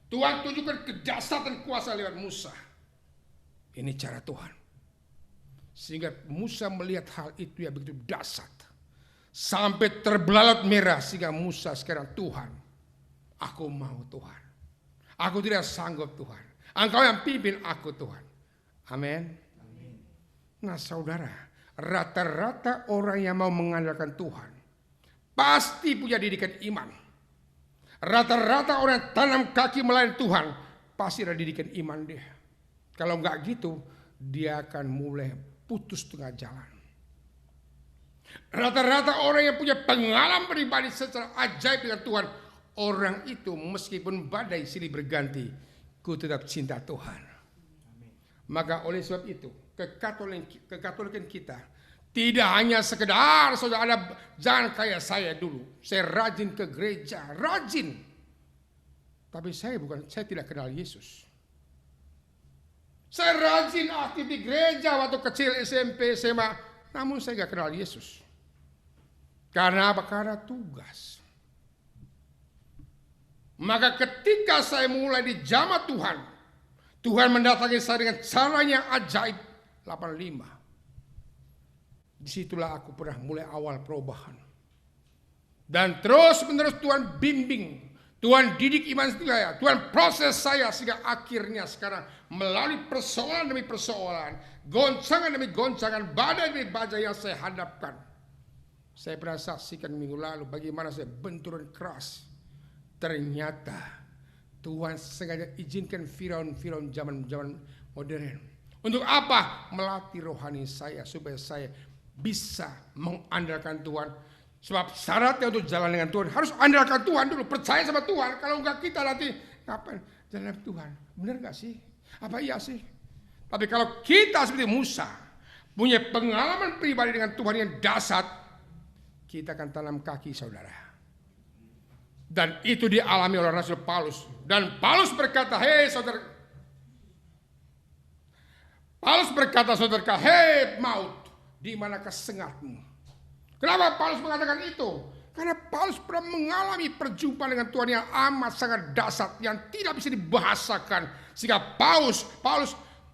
Tuhan tunjukkan kedahsyatan kuasa lewat Musa. Ini cara Tuhan. Sehingga Musa melihat hal itu yang begitu dahsyat. Sampai terbelalak merah sehingga Musa sekarang, Tuhan, aku mau Tuhan. Aku tidak sanggup Tuhan. Engkau yang pimpin aku Tuhan. Amin. Nah saudara, rata-rata orang yang mau mengandalkan Tuhan pasti punya didikan iman. Rata-rata orang yang tanam kaki melayani Tuhan pasti ada didikan iman dia. Kalau enggak gitu, dia akan mulai putus tengah jalan. Rata-rata orang yang punya pengalaman pribadi secara ajaib dengan Tuhan, orang itu meskipun badai silih berganti, ku tetap cinta Tuhan. Maka oleh sebab itu, kekatolikan kita tidak hanya sekedar saudara jangan kayak saya dulu. Saya rajin ke gereja, rajin. Tapi saya tidak kenal Yesus. Saya rajin aktif di gereja waktu kecil, SMP, SMA, namun saya tidak kenal Yesus. Karena apa? Karena tugas. Maka ketika saya mulai dijamah Tuhan, Tuhan mendatangi saya dengan caranya ajaib. 85. Disitulah aku pernah mulai awal perubahan. Dan terus menerus Tuhan bimbing. Tuhan didik iman saya. Tuhan proses saya sehingga akhirnya sekarang melalui persoalan demi persoalan, goncangan demi goncangan, badai demi badai yang saya hadapkan. Saya pernah saksikan minggu lalu bagaimana saya benturan keras. Ternyata Tuhan sengaja izinkan Firaun zaman modern. Untuk apa? Melatih rohani saya supaya saya bisa mengandalkan Tuhan. Sebab syaratnya untuk jalan dengan Tuhan harus andalkan Tuhan dulu, percaya sama Tuhan. Kalau enggak kita nanti kapan jalan dengan Tuhan? Benar enggak sih? Apa iya sih? Tapi kalau kita seperti Musa punya pengalaman pribadi dengan Tuhan yang dahsyat, kita akan tanam kaki saudara. Dan itu dialami oleh Rasul Paulus. Dan Paulus berkata, hei saudara, hei maut, di manakah sengatmu? Kenapa Paulus mengatakan itu? Karena Paulus pernah mengalami perjumpaan dengan Tuhan yang amat sangat dahsyat, yang tidak bisa dibahasakan. Sehingga Paulus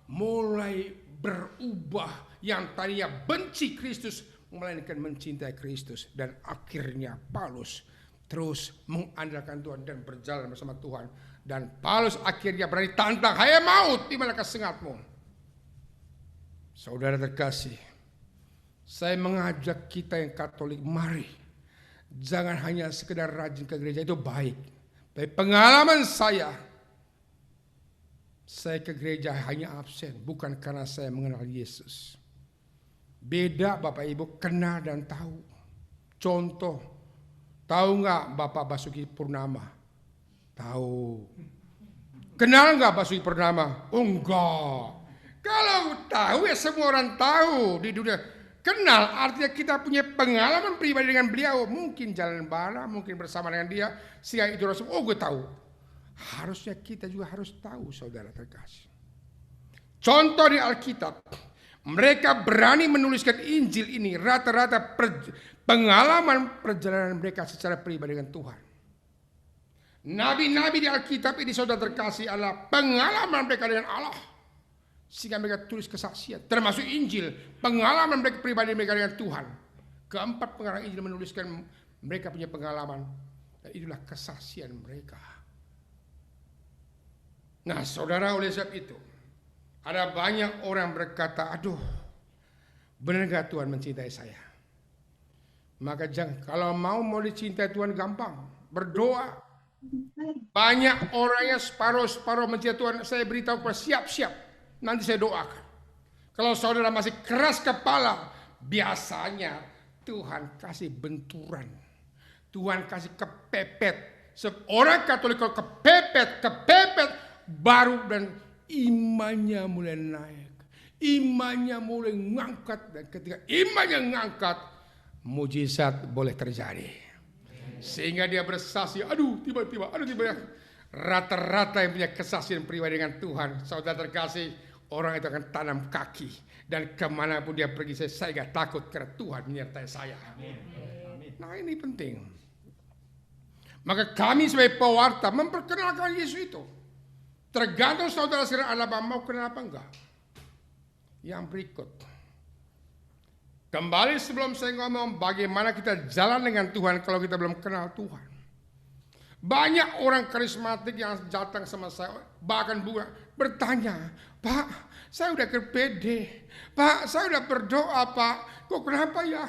mulai berubah, yang tadinya benci Kristus melainkan mencintai Kristus. Dan akhirnya Paulus terus mengandalkan Tuhan dan berjalan bersama Tuhan. Dan Paulus akhirnya berani tantang, hai maut, di manakah sengatmu? Saudara terkasih, saya mengajak kita yang Katolik, mari jangan hanya sekedar rajin ke gereja, itu baik. Tapi pengalaman saya ke gereja hanya absen, bukan karena saya mengenal Yesus. Beda Bapak Ibu, kenal dan tahu. Contoh, tahu nggak Bapak Basuki Purnama? Tahu. Kenal nggak Basuki Purnama? Oh, enggak. Kalau tahu ya semua orang tahu di dunia. Kenal artinya kita punya pengalaman pribadi dengan beliau. Mungkin jalan bareng, mungkin bersama dengan dia. Sehingga itu rasa, oh gue tahu. Harusnya kita juga harus tahu saudara terkasih. Contoh di Alkitab. Mereka berani menuliskan Injil ini. Rata-rata pengalaman perjalanan mereka secara pribadi dengan Tuhan. Nabi-nabi di Alkitab ini saudara terkasih adalah pengalaman mereka dengan Allah. Sehingga mereka tulis kesaksian, termasuk Injil, pengalaman mereka pribadi mereka dengan Tuhan. Keempat pengarang Injil menuliskan mereka punya pengalaman, dan itulah kesaksian mereka. Nah saudara, oleh sebab itu ada banyak orang berkata, aduh benar gak Tuhan mencintai saya? Maka jangan, kalau mau dicintai Tuhan gampang, berdoa. Banyak orang yang separuh mencintai Tuhan, saya beritahu kepada siap-siap, nanti saya doakan. Kalau saudara masih keras kepala, biasanya Tuhan kasih benturan, Tuhan kasih kepepet. Seorang Katolik kalau kepepet, baru dan imannya mulai naik, imannya mulai ngangkat, dan ketika imannya ngangkat, mujizat boleh terjadi. Sehingga dia bersaksi, aduh tiba-tiba rata-rata yang punya kesaksian pribadi dengan Tuhan, saudara terkasih, orang itu akan tanam kaki dan kemanapun dia pergi, saya gak takut karena Tuhan menyertai saya. Nah ini penting. Maka kami sebagai pewarta memperkenalkan Yesus itu. Tergantung saudara sekalian Anda mau kenal apa enggak. Yang berikut. Kembali sebelum saya ngomong bagaimana kita jalan dengan Tuhan kalau kita belum kenal Tuhan. Banyak orang karismatik yang datang sama saya, bahkan bertanya, Pak, saya udah ke PD, Pak, saya udah berdoa, Pak, kok kenapa ya?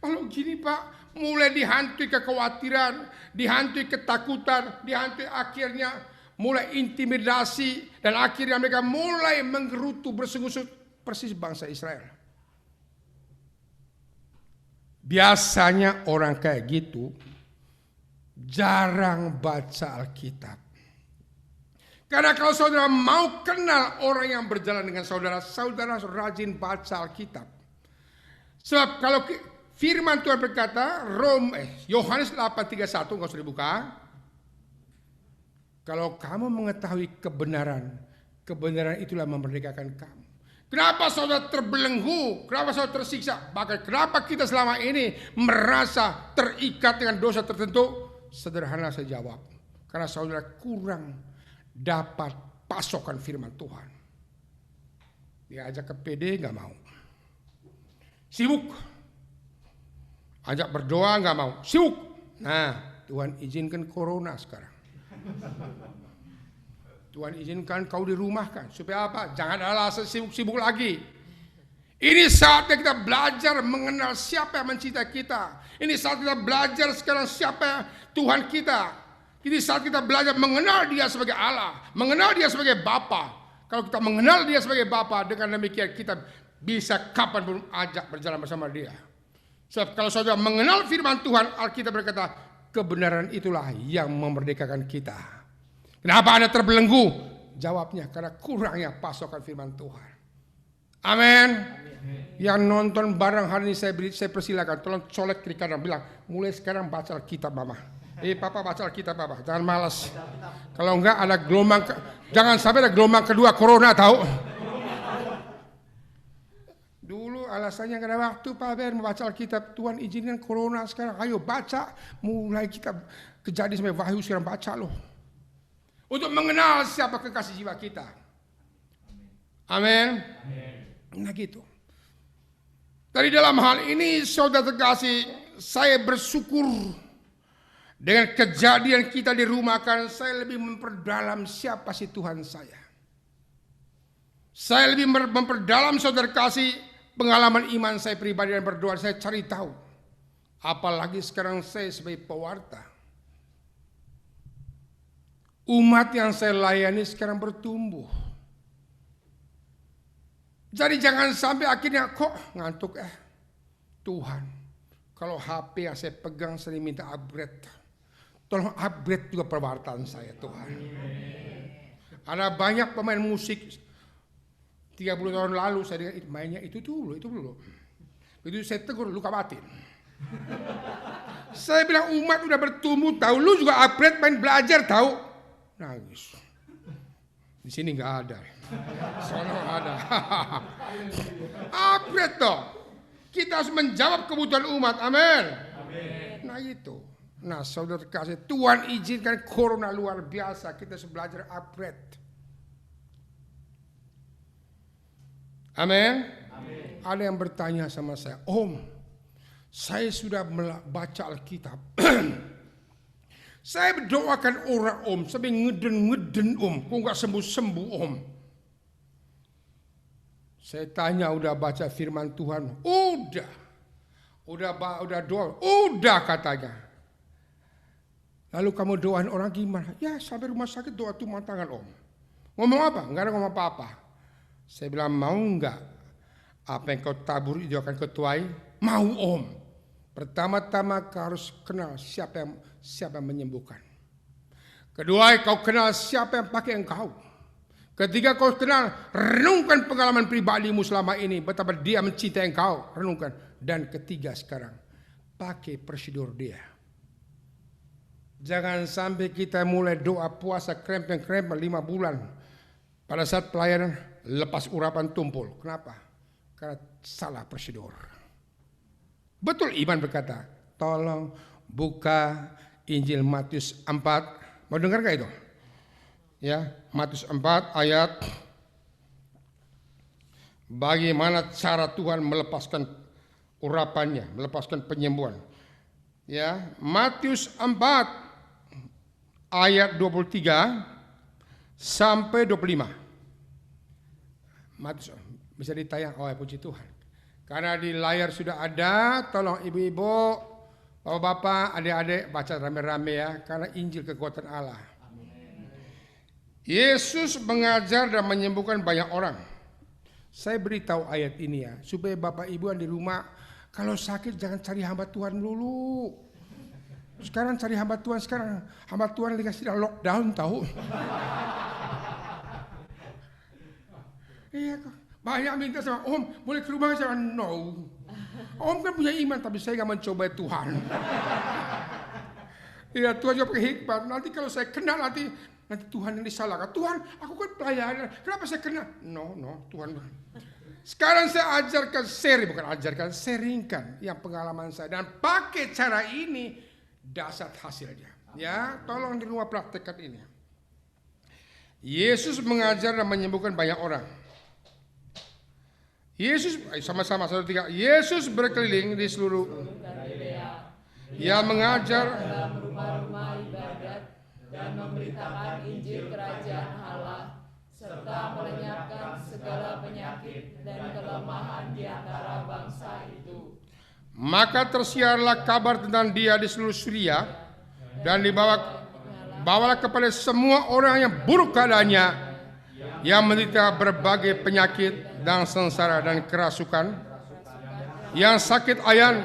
Kalau gini Pak, mulai dihantui kekhawatiran, dihantui ketakutan, dihantui akhirnya mulai intimidasi, dan akhirnya mereka mulai menggerutu, bersengus-sengus persis bangsa Israel. Biasanya orang kayak gitu jarang baca Alkitab. Karena kalau saudara mau kenal orang yang berjalan dengan saudara, saudara rajin baca Alkitab. Sebab kalau firman Tuhan berkata, Yohanes 8:31, nggak usah dibuka. Kalau kamu mengetahui kebenaran, kebenaran itulah memerdekakan kamu. Kenapa saudara terbelenggu? Kenapa saudara tersiksa? Bahkan kenapa kita selama ini merasa terikat dengan dosa tertentu? Sederhana saya jawab. Karena saudara kurang dapat pasokan firman Tuhan. Diajak ke PD gak mau. Sibuk. Ajak berdoa gak mau. Sibuk. Nah, Tuhan izinkan corona sekarang. Tuhan izinkan kau dirumahkan. Supaya apa? Jangan alasan sibuk-sibuk lagi. Ini saatnya kita belajar mengenal siapa yang mencintai kita. Ini saat kita belajar sekarang siapa Tuhan kita. Ini saat kita belajar mengenal dia sebagai Allah. Mengenal dia sebagai Bapa. Kalau kita mengenal dia sebagai Bapa, dengan demikian kita bisa kapanpun ajak berjalan bersama dia. Sebab kalau saudara mengenal firman Tuhan, Alkitab berkata, kebenaran itulah yang memerdekakan kita. Kenapa Anda terbelenggu? Jawabnya karena kurangnya pasokan firman Tuhan. Amin. Yang nonton bareng hari ini saya persilakan, tolong colek kiri kanan, bilang mulai sekarang baca Alkitab Mama. Papa baca Alkitab Papa, jangan malas. Kalau enggak ada gelombang, jangan sampai ada gelombang kedua corona tahu. Dulu alasannya karena waktu Pak Ber membaca Alkitab, Tuhan izinkan corona sekarang, ayo baca, mulai kita kejadian sampai Wahyu sekarang baca loh. Untuk mengenal siapa kekasih jiwa kita. Amin. Nah gitu. Dari dalam hal ini saudara terkasih, saya bersyukur dengan kejadian kita dirumahkan, saya lebih memperdalam siapa sih Tuhan saya. Saya lebih memperdalam saudara kasih pengalaman iman saya pribadi dan berdoa, saya cari tahu. Apalagi sekarang saya sebagai pewarta. Umat yang saya layani sekarang bertumbuh. Jadi jangan sampai akhirnya kok ngantuk Tuhan, kalau HP yang saya pegang saya minta upgrade. Tolong upgrade juga perwartaan saya Tuhan. Ada banyak pemain musik 30 tahun lalu saya dengar mainnya itu dulu. Begitu saya tegur luka batin. Saya bilang umat udah bertumbuh tahu, lu juga upgrade main belajar tahu. Nangis. Di sini nggak ada. Soalnya ada. Upgrade toh. Kita harus menjawab kebutuhan umat. Amin. Nah itu. Nah saudara kasih, Tuhan izinkan corona luar biasa. Kita harus belajar upgrade. Amin. Ada yang bertanya sama saya, Om, saya sudah baca Alkitab. Saya berdoakan orang om, sampai ngeden om, kok nggak sembuh om. Saya tanya udah baca firman Tuhan, udah doa, udah katanya. Lalu kamu doain orang gimana? Ya sampai rumah sakit doa cuma tangan om. Ngomong apa? Nggak ada ngomong apa-apa. Saya bilang mau nggak? Apa yang kau tabur itu akan kau tuai? Mau om. Pertama-tama kau harus kenal siapa yang menyembuhkan. Kedua, kau kenal siapa yang pakai engkau. Ketiga, kau kenal, renungkan pengalaman pribadimu selama ini, betapa dia mencintai engkau, renungkan. Dan ketiga sekarang, pakai prosedur dia. Jangan sampai kita mulai doa puasa krempeng-krempeng 5 bulan. Pada saat pelayanan, lepas urapan tumpul. Kenapa? Karena salah prosedur. Betul iman berkata, tolong buka Injil Matius 4. Mau dengar gak itu? Ya, Matius 4 ayat bagaimana cara Tuhan melepaskan urapannya, melepaskan penyembuhan. Ya, Matius 4 ayat 23 sampai 25. Matius bisa ditayang, oh ya puji Tuhan. Karena di layar sudah ada, tolong ibu-ibu, bapak-bapak, adik-adik baca rame-rame ya, karena Injil kekuatan Allah. Yesus mengajar dan menyembuhkan banyak orang. Saya beritahu ayat ini ya, supaya bapak ibu yang di rumah, kalau sakit jangan cari hamba Tuhan dulu. Sekarang cari hamba Tuhan, sekarang hamba Tuhan dikasih lockdown tahu. Iya kok. Banyak minta sama om, boleh ke rumah saya? No. Om kan punya iman, tapi saya gak mencoba Tuhan. Iya, Tuhan juga pakai hikmat. Nanti kalau saya kenal nanti Tuhan yang disalahkan. Tuhan, aku kan pelayanan. Kenapa saya kenal? No, Tuhan. Sekarang saya sharingkan yang pengalaman saya. Dan pakai cara ini, dasar hasilnya. Ya, tolong di rumah praktekkan ini. Yesus mengajar dan menyembuhkan banyak orang. Yesus sama-sama 1, 2, 3. Yesus berkeliling di seluruh Galilea. Ia mengajar dalam rumah-rumah ibadat dan memberitakan Injil Kerajaan Allah serta melenyapkan segala penyakit dan kelemahan di antara bangsa itu. Maka tersiarlah kabar tentang dia di seluruh Syria dan dibawalah kepada semua orang yang buruk keadaannya, yang menderita berbagai penyakit dan sengsara dan kerasukan, yang sakit ayan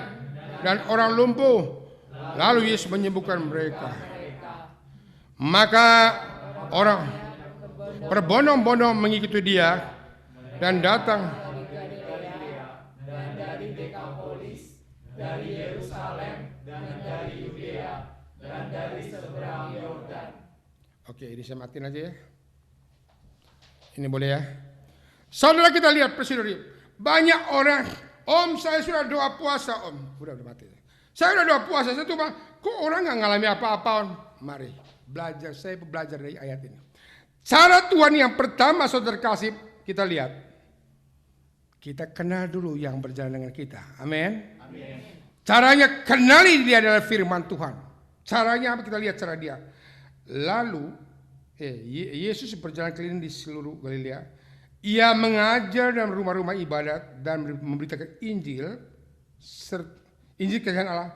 dan orang lumpuh, lalu Yesus menyembuhkan mereka. Maka orang berbondong-bondong mengikuti dia dan datang dari Dekapolis, dari Yerusalem, dan dari Yudea, dan dari seberang Yordan. Oke, ini saya matiin aja ya. Ini boleh ya. Saudara, kita lihat prosedur. Banyak orang, om saya sudah doa puasa om. Udah mati. Saya sudah doa puasa, saya tuh kok orang gak ngalami apa-apa om. Mari belajar, saya belajar dari ayat ini. Cara Tuhan yang pertama saudara kasih, kita lihat. Kita kenal dulu yang berjalan dengan kita. Amin. Caranya kenali dia adalah firman Tuhan. Caranya apa? Kita lihat cara dia. Lalu Yesus berjalan keliling di seluruh Galilea. Ia mengajar dalam rumah-rumah ibadat dan memberitakan Injil Kerajaan Allah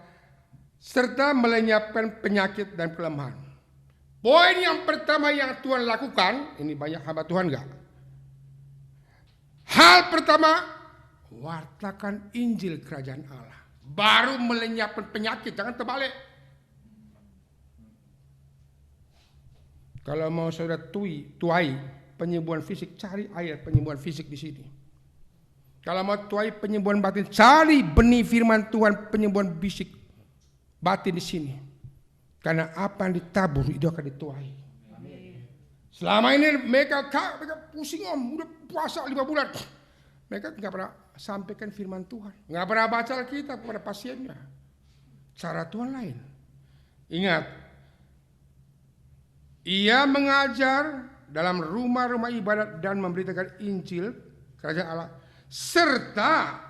serta melenyapkan penyakit dan kelemahan. Poin yang pertama yang Tuhan lakukan, ini banyak hamba Tuhan enggak? Hal pertama, wartakan Injil Kerajaan Allah. Baru melenyapkan penyakit, jangan terbalik. Kalau mau saudara tuai penyembuhan fisik, cari ayat penyembuhan fisik di sini. Kalau mau tuai penyembuhan batin, cari benih firman Tuhan penyembuhan fisik batin di sini. Karena apa yang ditabur itu akan dituai. Amin. Selama ini mereka pusing om, udah puasa 5 bulan. Mereka nggak pernah sampaikan firman Tuhan, nggak pernah baca Alkitab kepada pasiennya. Cara Tuhan lain. Ingat. Ia mengajar dalam rumah-rumah ibadat dan memberitakan Injil Kerajaan Allah serta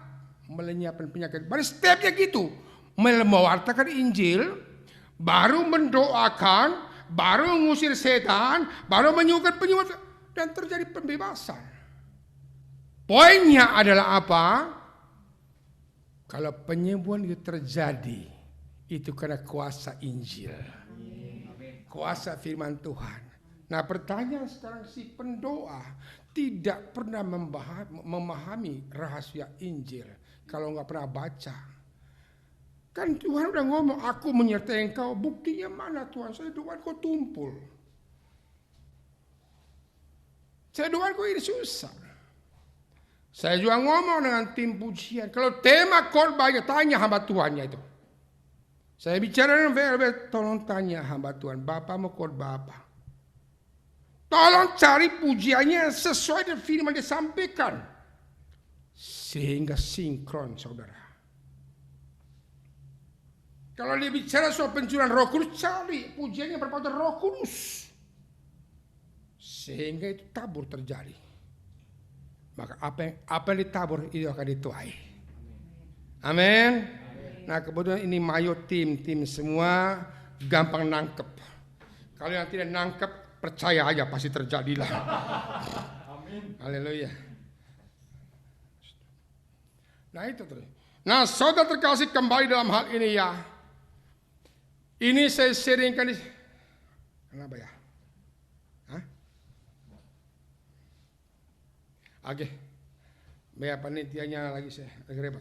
melenyapkan penyakit. Pada stepnya gitu, mewartakan Injil, baru mendoakan, baru mengusir setan, baru menyembuhkan penyembuhan, dan terjadi pembebasan. Poinnya adalah apa? Kalau penyembuhan itu terjadi, itu karena kuasa Injil, kuasa firman Tuhan. Nah, pertanyaan sekarang, si pendoa tidak pernah memahami rahasia Injil kalau nggak pernah baca. Kan Tuhan udah ngomong, aku menyertai engkau. Buktinya mana Tuhan? Saya doa kau tumpul. Saya doa kau ini susah. Saya juga ngomong dengan tim pujian. Kalau tema khotbahnya, tanya hamba Tuhannya itu. Saya bicara dengan VLB, tolong tanya hamba Tuhan, Bapak mau khotbah apa? Tolong cari pujiannya sesuai dengan firman dia sampaikan. Sehingga sinkron, saudara. Kalau dia bicara soal pencurahan Roh Kudus, cari pujiannya berpatah Roh Kudus. Sehingga itu tabur terjadi. Maka apa yang ditabur itu akan dituai. Amin. Nah, kebetulan ini mayo tim semua gampang nangkep. Kalau yang tidak nangkep, percaya aja pasti terjadilah. Amin. Haleluya. Nah itu terus. Nah, saudara terkasih, kembali dalam hal ini ya. Ini saya sharingkan di... Kenapa ya? Hah? Oke. Biar panitianya lagi saya lagi repot.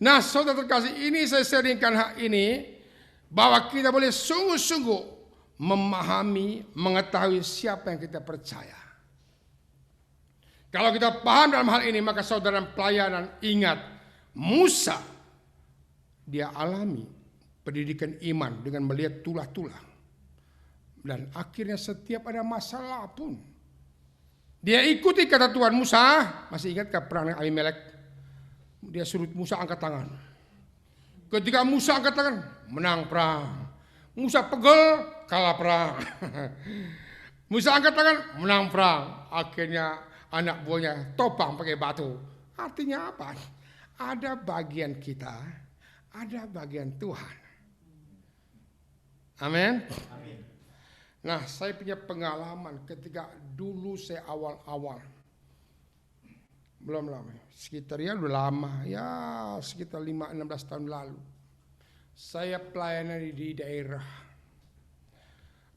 Nah, saudara terkasih, ini saya sharingkan hal ini bahwa kita boleh sungguh-sungguh memahami, mengetahui siapa yang kita percaya. Kalau kita paham dalam hal ini, maka saudara pelayanan ingat, Musa dia alami pendidikan iman dengan melihat tulah-tulah. Dan akhirnya setiap ada masalah pun, dia ikuti kata Tuhan. Musa, masih ingat perang dengan Abimelek? Dia suruh Musa angkat tangan. Ketika Musa angkat tangan, menang perang. Musa pegel, kalah perang. Musa angkat tangan, menang perang. Akhirnya anak buahnya topang pakai batu. Artinya apa? Ada bagian kita, ada bagian Tuhan. Amin. Nah, saya punya pengalaman ketika dulu saya awal-awal. Belum lama, sekitar ya udah lama, ya sekitar 5-16 tahun lalu. Saya pelayanan di daerah.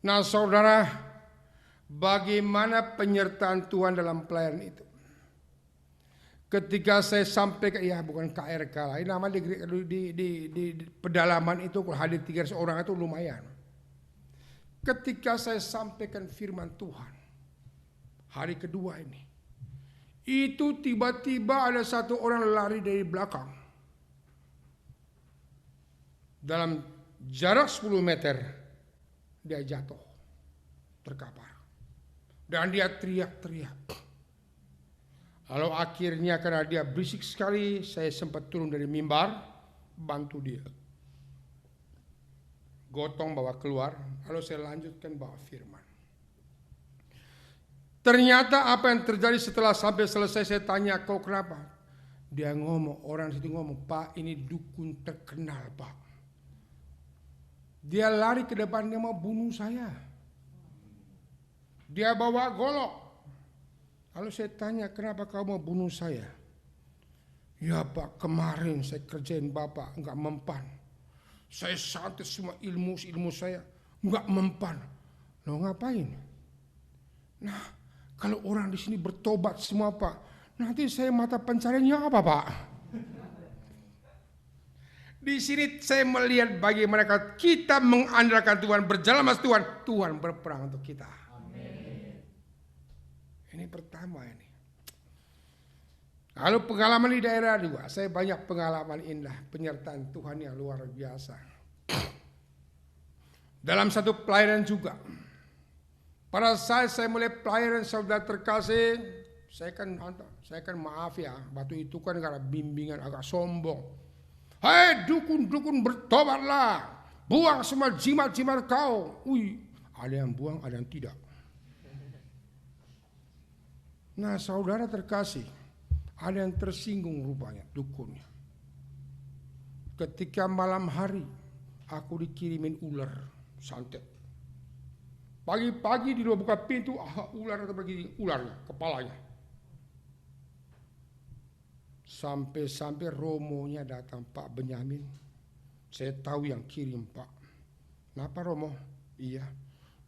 Nah, saudara, bagaimana penyertaan Tuhan dalam pelayanan itu? Ketika saya sampaikan, ya bukan KRK lah, ini nama di pedalaman itu kalau hadir 300 orang itu lumayan. Ketika saya sampaikan firman Tuhan, hari kedua ini, itu tiba-tiba ada satu orang lari dari belakang. Dalam jarak 10 meter, dia jatuh, terkapar. Dan dia teriak-teriak. Lalu akhirnya karena dia berisik sekali, saya sempat turun dari mimbar, bantu dia. Gotong bawa keluar, lalu saya lanjutkan bawa firman. Ternyata apa yang terjadi setelah sampai selesai, saya tanya, kau kenapa? Dia ngomong, orang situ ngomong, Pak, ini dukun terkenal, Pak. Dia lari ke depan, dia mau bunuh saya. Dia bawa golok. Lalu saya tanya, kenapa kau mau bunuh saya? Ya Pak, kemarin saya kerjain Bapak, enggak mempan. Saya santet semua ilmu saya, enggak mempan. Lo ngapain? Nah, kalau orang di sini bertobat semua Pak, nanti saya mata pencariannya apa Pak? Di sini saya melihat bagaimana kita mengandalkan Tuhan, berjalan mas Tuhan, Tuhan berperang untuk kita. Ini pertama ini. Lalu pengalaman di daerah juga, saya banyak pengalaman indah, penyertaan Tuhan yang luar biasa. Dalam satu pelayanan juga, pada saat saya mulai pelayanan saudara terkasih, saya kan maaf ya, waktu itu kan karena bimbingan agak sombong. Hei dukun-dukun bertobatlah, buang semua jimat-jimat kau. Wih, ada yang buang, ada yang tidak. Nah saudara terkasih, ada yang tersinggung rupanya dukunnya. Ketika malam hari aku dikirimin ular santet. Pagi-pagi di luar buka pintu, ular atau begini, ularnya, kepalanya. Sampai-sampai Romonya datang, Pak Benyamin. Saya tahu yang kirim, Pak. Kenapa Romo? Iya,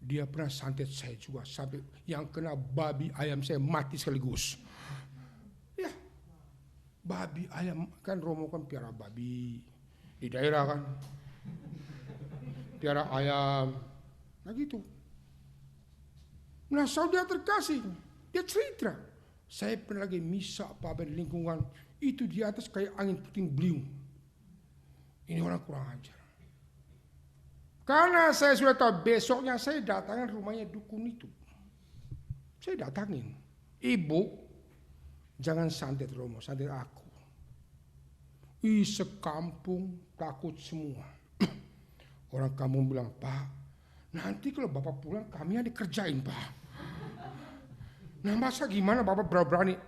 dia pernah santet saya juga. Sampai yang kena babi ayam saya mati sekaligus. Ya, babi ayam. Kan Romo kan piara babi. Di daerah kan. Piara ayam. Nah gitu. Nah saudara terkasih, dia cerita. Saya pernah lagi misa Pak Ben lingkungan. Itu di atas kayak angin puting beliung. Ini orang kurang ajar. Karena saya sudah tahu besoknya saya datangin rumahnya dukun itu. Saya datangin. Ibu, jangan santet Romo, santet aku. Sekampung takut semua. Orang kampung bilang, Pak, nanti kalau Bapak pulang kami yang dikerjain, Pak. Nah masa gimana Bapak berani?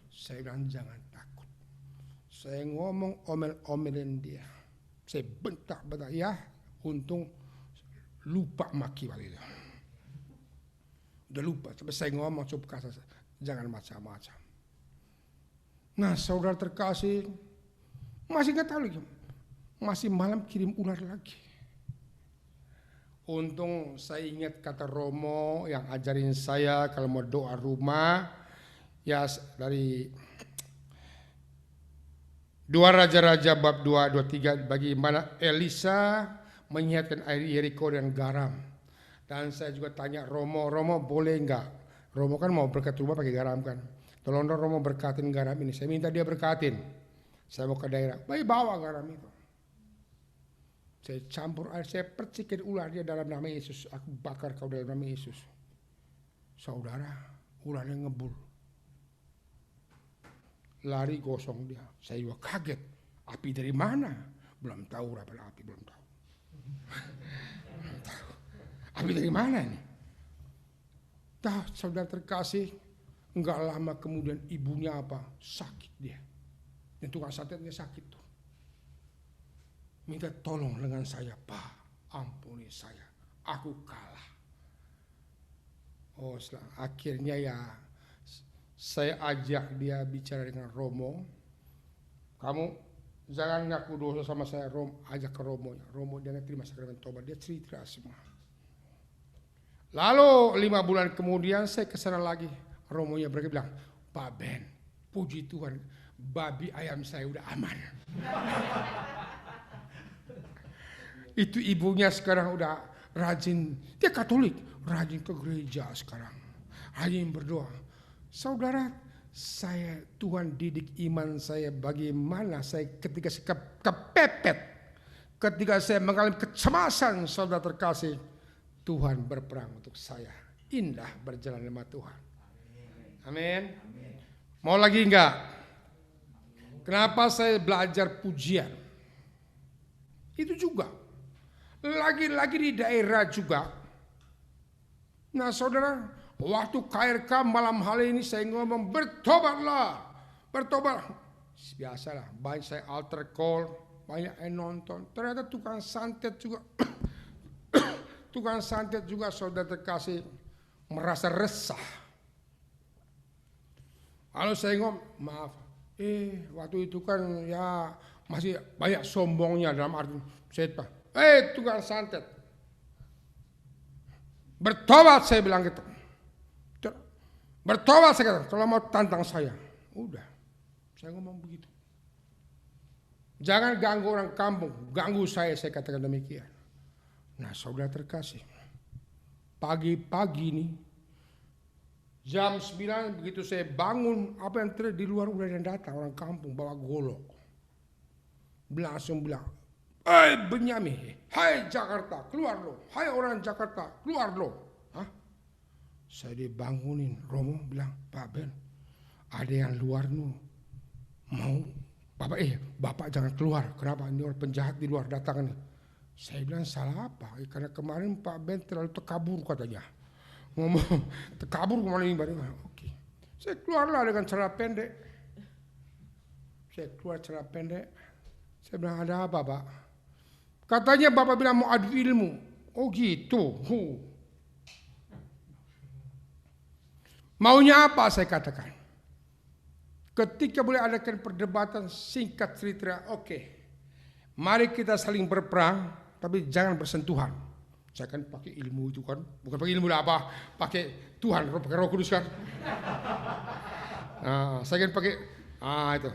Saya bilang jangan takut. Saya ngomong omel-omelin dia. Saya bentak-bentak ya. Untung lupa maki waktu itu. Udah lupa. Sampai saya ngomong cukup kasar. Jangan macam-macam. Nah saudara terkasih. Masih nggak tahu lagi. Masih malam kirim ular lagi. Untung saya ingat kata Romo yang ajarin saya kalau mau doa rumah. Ya dari 2 Raja-Raja bab 2, 23 bagaimana Elisa menyiapkan air Yeriko dan garam. Dan saya juga tanya Romo boleh enggak? Romo kan mau berkat rumah pakai garam kan. Tolong dong Romo berkatin garam ini. Saya minta dia berkatin. Saya mau ke daerah. Baik bawa garam itu. Saya campur air, saya percikin ularnya dalam nama Yesus. Aku bakar kau dalam nama Yesus. Saudara, ularnya ngebul. Lari gosong dia. Saya juga kaget. Api dari mana? Belum tahu berapa api, belum tahu. Api dari mana ini? Tahu saudara terkasih, enggak lama kemudian ibunya apa? Sakit dia. Dan tukang santetnya sakit tuh. Minta tolong dengan saya, Pak, ampuni saya, aku kalah. Oh, akhirnya ya saya ajak dia bicara dengan Romo. Kamu jangan ngaku dosa sama saya, ajak ke Romonya. Romo dia terima sakramen tobat, dia cerita semua. Lalu 5 bulan kemudian saya ke sana lagi. Romonya mereka bilang, Pak Ben, puji Tuhan, babi ayam saya udah aman. Itu ibunya sekarang udah rajin, dia Katolik, rajin ke gereja sekarang, rajin berdoa. Saudara, saya Tuhan didik iman saya bagaimana saya ketika saya kepepet, ketika saya mengalami kecemasan, saudara terkasih, Tuhan berperang untuk saya. Indah berjalan sama Tuhan. Amin. Mau lagi enggak? Kenapa saya belajar pujian? Itu juga. Lagi-lagi di daerah juga. Nah saudara, waktu KRK malam hari ini saya ngomong bertobatlah. Bertobat. Biasalah, banyak saya altar call, banyak yang nonton. Ternyata tukang santet juga. Tukang santet juga saudara terkasih merasa resah. Lalu saya ngomong, maaf. Waktu itu kan ya masih banyak sombongnya dalam arti saya tukang santet. Bertobat saya bilang gitu. Bertobat saya kata, kalau mau tantang saya. Udah, saya ngomong begitu. Jangan ganggu orang kampung, ganggu saya katakan demikian. Nah saudara terkasih, pagi-pagi nih, jam 9 begitu saya bangun, apa yang terjadi di luar udah datang orang kampung bawa golok. Langsung bilang, hai Benyamin, hai Jakarta, keluar lo. Hai orang Jakarta, keluar lo. Hah? Saya dibangunin, Romo bilang, Pak Ben, ada yang luar nu mau, Bapak jangan keluar. Kenapa? Ini orang penjahat di luar datang nih. Saya bilang salah apa? Karena kemarin Pak Ben terlalu tekabur katanya. Ngomong tekabur kemana ini? Oke. Saya keluarlah dengan cara pendek. Saya keluar cara pendek. Saya bilang ada apa Pak? Katanya Bapak bilang mau adu ilmu. Oh gitu. Maunya apa saya katakan? Ketika boleh adakan perdebatan singkat cerita, oke. Mari kita saling berperang, tapi jangan bersentuhan. Saya kan pakai ilmu itu kan, bukan pakai ilmu apa, pakai Tuhan, pakai Roh Kudus kan. Nah, saya kan pakai, itu.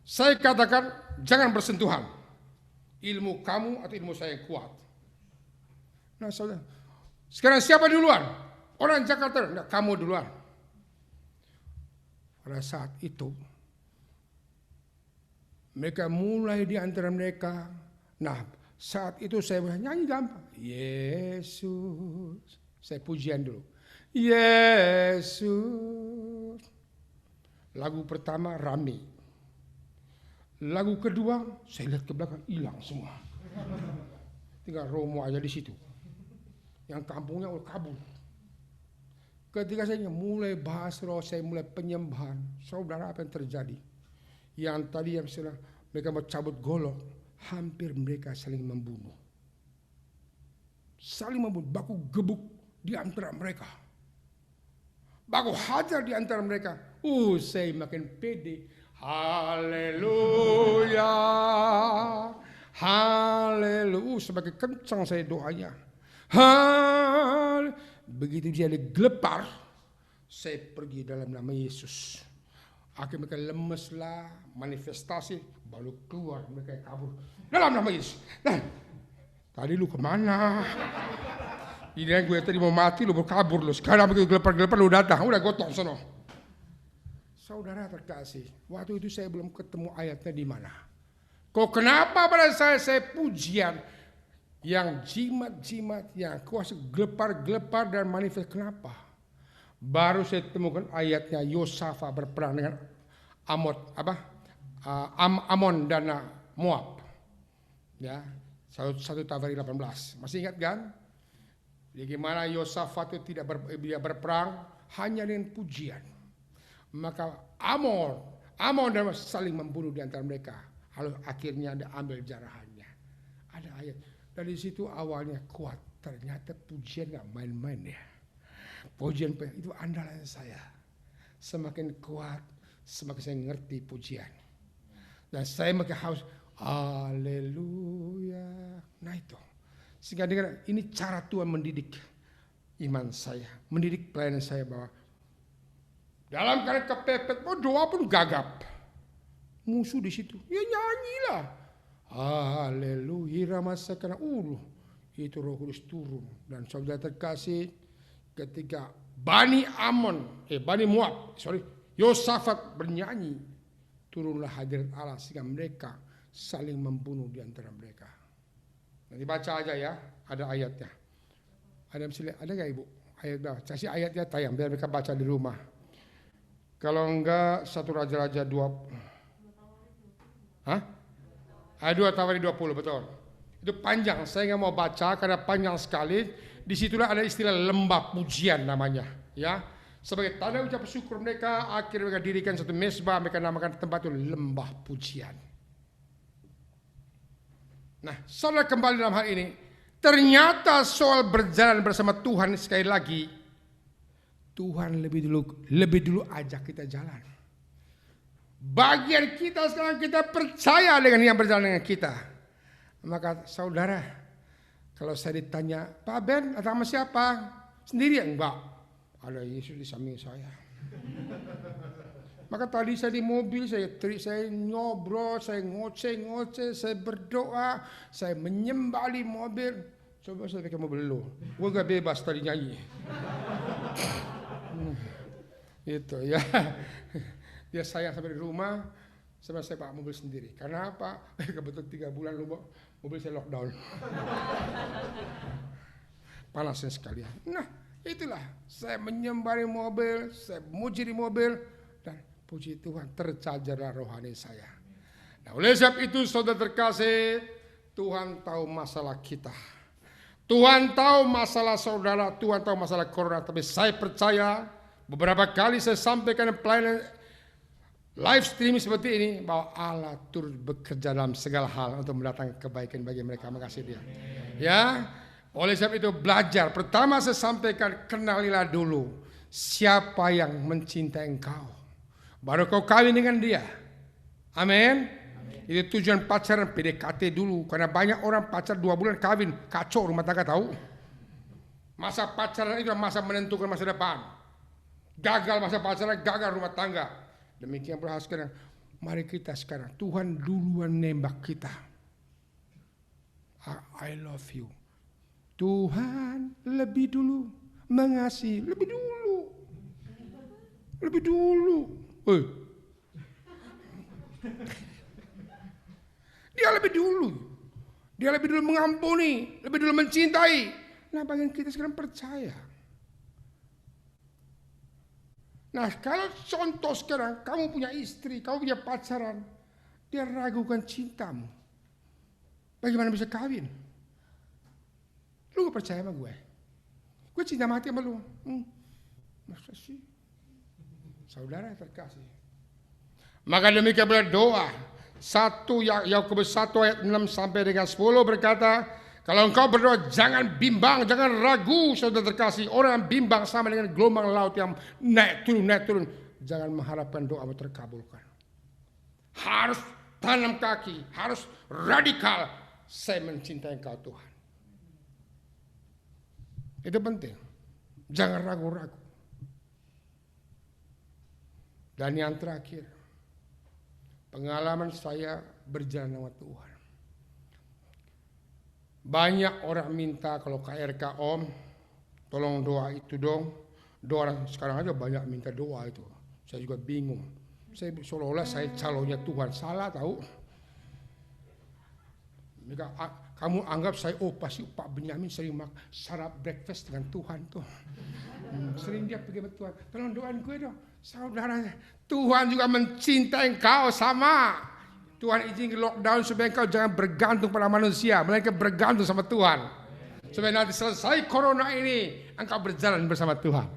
Saya katakan jangan bersentuhan. Ilmu kamu atau ilmu saya yang kuat. Nah, saudara, sekarang siapa duluan? Orang Jakarta, enggak, kamu duluan. Pada saat itu, mereka mulai di antara mereka. Nah, saat itu saya nyanyi gampang. Yesus. Saya pujian dulu. Yesus. Lagu pertama rame. Lagu kedua saya lihat ke belakang hilang semua. Tinggal Romo aja di situ. Yang kampungnya udah kabur. Ketika saya mulai bahas roh, saya mulai penyembahan. Saudara, apa yang terjadi? Yang tadi yang mereka mau cabut golok, hampir mereka saling membunuh. Saling membunuh, baku gebuk di antara mereka. Baku hajar di antara mereka. Saya makin pede. Haleluya. Haleluya. Semakin kencang saya doanya. Begitu dia gelepar, saya pergi dalam nama Yesus. Akhirnya mereka lemeslah, manifestasi, baru keluar mereka kabur dalam nama Yesus. Nah, tadi lu kemana? Ini gue tadi mau mati, lu mau kabur lu. Sekarang begitu gelepar-gelepar lu datang, udah gotong sono. Saudara terkasih, waktu itu saya belum ketemu ayatnya di mana. Kok kenapa pada saya pujian yang jimat-jimat, yang kuasa gelepar-gelepar dan manifest, kenapa? Baru saya temukan ayatnya Yosafat berperang dengan Amon dan Moab. Ya, 1 Tawari 18. Masih ingat kan? Bagaimana Yosafat itu tidak berperang hanya dengan pujian. Maka Amon dan saling membunuh di antara mereka. Lalu akhirnya ada ambil jarahannya. Ada ayat. Dari situ awalnya kuat. Ternyata pujian gak main-main ya. Pujian itu andalan saya. Semakin kuat, semakin saya ngerti pujian. Dan saya makin haus. Haleluya. Nah itu. Sehingga dengan ini cara Tuhan mendidik iman saya. Mendidik pelayanan saya bahwa dalam keadaan kepepet, doa pun gagap. Musuh di situ. Ya nyanyilah. Haleluya, rasakan itu Roh Kudus turun. Dan saudara terkasih, ketika Bani Moab, Yosafat bernyanyi, turunlah hadirat Allah sehingga mereka saling membunuh di antara mereka. Nanti baca aja ya, ada ayatnya. Ada nggak Ibu? Ayat kasih ayatnya tayang biar mereka baca di rumah. Kalau enggak 1 Raja-Raja 2. Hah? Ayat 2 Tawari 20, betul. Itu panjang, saya nggak mau baca karena panjang sekali. Disitulah ada istilah lembah pujian namanya. Ya, sebagai tanda ucap syukur mereka, akhirnya mereka dirikan satu mesbah, mereka namakan tempat itu lembah pujian. Nah, saudara kembali dalam hal ini, ternyata soal berjalan bersama Tuhan sekali lagi, Tuhan lebih dulu ajak kita jalan. Bagian kita sekarang kita percaya dengan yang berjalan dengan kita. Maka saudara, kalau saya ditanya, Pak Ben atau sama siapa? Sendiri enggak. Ada Yesus di samping saya. Maka tadi saya di mobil, saya nyobrol, saya ngoceh, saya berdoa, saya menyembah di mobil. Coba saya pakai mobil lu. Gue gak bebas tadi nyanyi. Itu ya. Dia sayang sampai di rumah, saya pakai mobil sendiri. Karena apa? Kebetulan 3 bulan mobil saya lockdown. Panasnya sekalian. Nah, itulah. Saya menyembah di mobil, saya muji di mobil, dan puji Tuhan tercajarlah rohani saya. Nah, oleh sebab itu saudara terkasih, Tuhan tahu masalah kita. Tuhan tahu masalah saudara, Tuhan tahu masalah corona. Tapi saya percaya beberapa kali saya sampaikan pelayanan live streaming seperti ini, bahwa Allah turut bekerja dalam segala hal untuk mendatangkan kebaikan bagi mereka. Makasih dia. Ya, oleh sebab itu belajar. Pertama saya sampaikan, kenalilah dulu siapa yang mencintai engkau. Baru kau kawin dengan dia. Amin. Itu tujuan pacaran, PDKT dulu. Karena banyak orang pacar 2 bulan kawin, kacau rumah tangga tahu. Masa pacaran itu masa menentukan masa depan. Gagal masa pacaran, gagal rumah tangga. Demikian pula sekarang. Mari kita sekarang, Tuhan duluan nembak kita. I love you. Tuhan lebih dulu mengasihi, lebih dulu. Lebih dulu. Dia lebih dulu. Dia lebih dulu mengampuni, lebih dulu mencintai. Nah, bagian kita sekarang percaya. Nah, kalau contoh sekarang kamu punya istri, kamu punya pacaran, dia ragukan cintamu. Bagaimana bisa kawin? Lu gak percaya sama gue? Gue cinta mati sama lu. Masa sih? Saudara terkasih. Maka demikian berdoa. 1 Yakobus 1 ayat 6 sampai dengan 10 berkata, kalau engkau berdoa jangan bimbang, jangan ragu saudara terkasih. Orang bimbang sama dengan gelombang laut yang naik turun. Jangan mengharapkan doamu terkabulkan. Harus tanam kaki, harus radikal. Saya mencintai engkau Tuhan. Itu penting. Jangan ragu-ragu. Dan yang terakhir, pengalaman saya berjalan sama Tuhan. Banyak orang minta kalau KRK Om, tolong doa itu dong. Doa sekarang aja banyak minta doa itu. Saya juga bingung. Saya seolah-olah saya calonnya Tuhan, salah tahu. Kamu anggap saya pasti Pak Benyamin sering sarap breakfast dengan Tuhan tuh. Sering dia pergi sama Tuhan. Tolong doain gue dong. Saudaranya, Tuhan juga mencintai engkau sama. Tuhan izin lockdown supaya engkau jangan bergantung pada manusia, melainkan bergantung sama Tuhan. Supaya nanti selesai corona ini, engkau berjalan bersama Tuhan.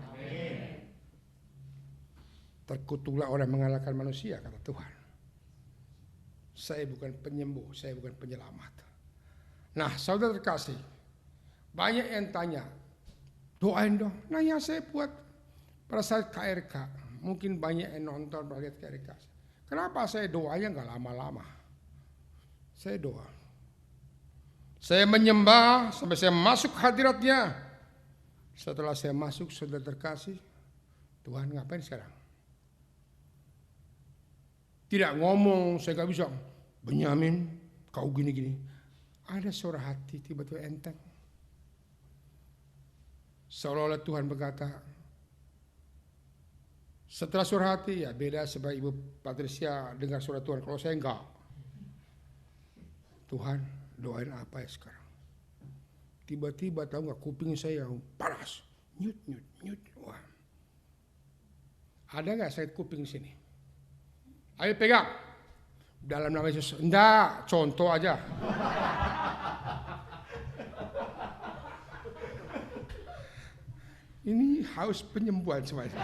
Terkutuklah orang mengalahkan manusia, kata Tuhan. Saya bukan penyembuh, saya bukan penyelamat. Nah, saudara terkasih, banyak yang tanya, doain dong. Nah, yang saya buat pada saat KRK, mungkin banyak yang nonton pada KRK. Kenapa saya doanya nggak lama-lama? Saya doa. Saya menyembah sampai saya masuk hadiratnya. Setelah saya masuk, saudara terkasih, Tuhan ngapain sekarang? Tidak ngomong, saya nggak bisa. Benyamin, kau gini-gini. Ada suara hati tiba-tiba enteng. Seolah-olah Tuhan berkata, setelah suara hati ya beda sebab Ibu Patricia dengar suara Tuhan. Kalau saya enggak. Tuhan doain apa ya sekarang? Tiba-tiba tahu nggak kuping saya panas. Nyut. Wah. Ada nggak sakit kuping sini? Ayo pegang. Dalam nama Yesus. Enggak, contoh aja. Ini haus penyembuhan semuanya.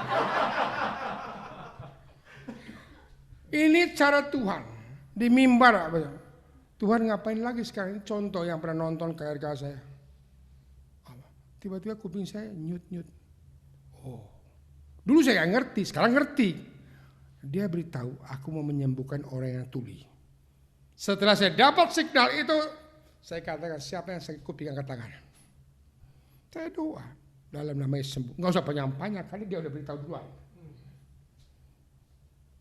Ini cara Tuhan di mimbar. Tuhan ngapain lagi sekarang? Ini contoh yang pernah nonton KRK saya. Tiba-tiba kuping saya nyut. Oh, dulu saya nggak ngerti, sekarang ngerti. Dia beritahu, aku mau menyembuhkan orang yang tuli. Setelah saya dapat signal itu, saya katakan siapa yang sakit kuping angkat tangan. Saya doa. Dalam nama Yesus sembuh. Nggak usah panjang-panjang, karena dia udah beritahu duluan.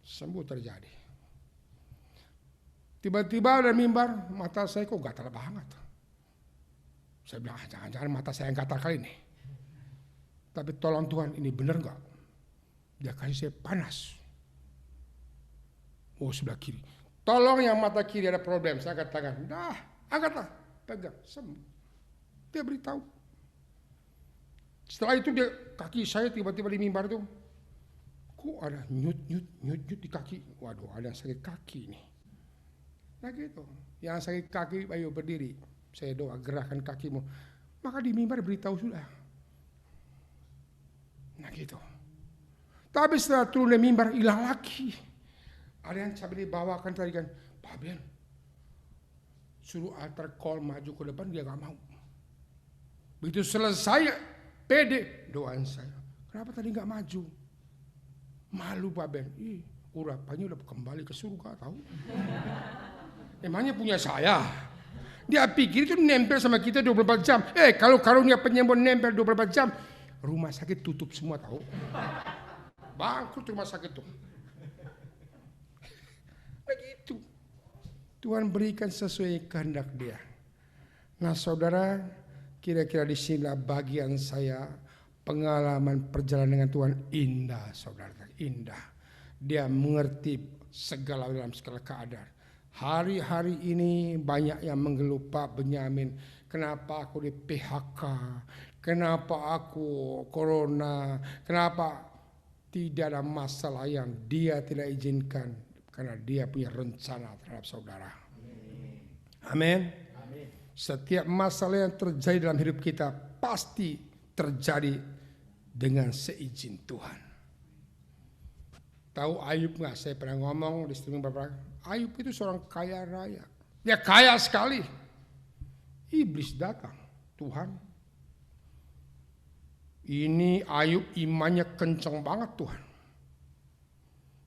Sembuh terjadi. Tiba-tiba dari mimbar, mata saya kok gatal banget. Saya bilang, jangan-jangan mata saya yang gatal kali ini. Tapi tolong Tuhan, ini benar nggak? Dia kasih saya panas. Oh, sebelah kiri. Tolong yang mata kiri ada problem, saya angkat tangan. Dah, angkatlah, pegang, sembuh. Dia beritahu. Setelah itu dia kaki saya tiba-tiba di mimbar itu, kok ada nyut di kaki. Waduh, ada yang sakit kaki nih. Nah gitu, yang sakit kaki ayo berdiri. Saya doa gerakan kakimu. Maka di mimbar beritahu sudah. Nah gitu. Tapi setelah turun dari mimbar hilang lagi. Ada yang sampai dibawakan tadi kan, Pak Ben, suruh altar call maju ke depan, dia gak mau. Begitu selesai, pede doain saya. Kenapa tadi gak maju? Malu Pak Ben. Urapannya udah kembali ke surga tahu. Emangnya punya saya. Dia pikir itu nempel sama kita 24 jam. Kalau karunia penyembuhan nempel 24 jam, rumah sakit tutup semua tahu. Bangkrut rumah sakit tuh. Begitu. Tuhan berikan sesuai kehendak Dia. Nah, saudara, kira-kira di sinilah bagian saya, pengalaman perjalanan dengan Tuhan indah, saudara, indah. Dia mengerti segala dalam segala keadaan. Hari-hari ini banyak yang mengeluh, Pak Benyamin, kenapa aku di PHK, kenapa aku corona, kenapa tidak ada masalah yang Dia tidak izinkan, karena Dia punya rencana terhadap saudara. Amin. Setiap masalah yang terjadi dalam hidup kita pasti terjadi dengan seizin Tuhan. Tahu Ayub nggak? Saya pernah ngomong di streaming beberapa. Ayub itu seorang kaya raya. Dia kaya sekali. Iblis datang. Tuhan, ini Ayub imannya kencang banget Tuhan.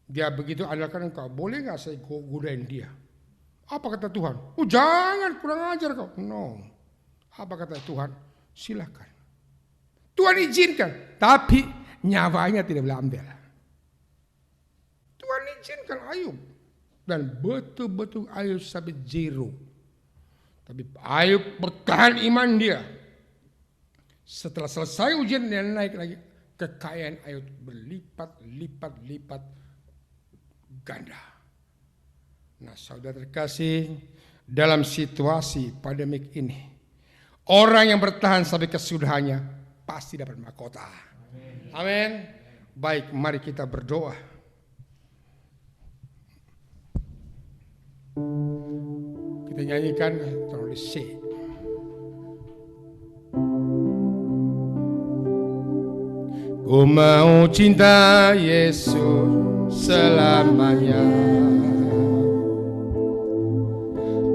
Dia begitu andalkan engkau. Boleh nggak saya godain dia? Apa kata Tuhan? Oh jangan, kurang ajar kau. No. Apa kata Tuhan? Silakan. Tuhan izinkan. Tapi nyawanya tidak boleh ambil. Tuhan izinkan Ayub. Dan betul-betul Ayub sampai zero. Tapi Ayub bertahan iman dia. Setelah selesai ujian dia naik lagi. Kekayaan Ayub berlipat-lipat ganda. Nah, saudara terkasih, dalam situasi pandemik ini, orang yang bertahan sampai kesudahannya pasti dapat mahkota. Amin. Baik, mari kita berdoa. Kita nyanyikan terlalu C. Ku mau cinta Yesus selamanya.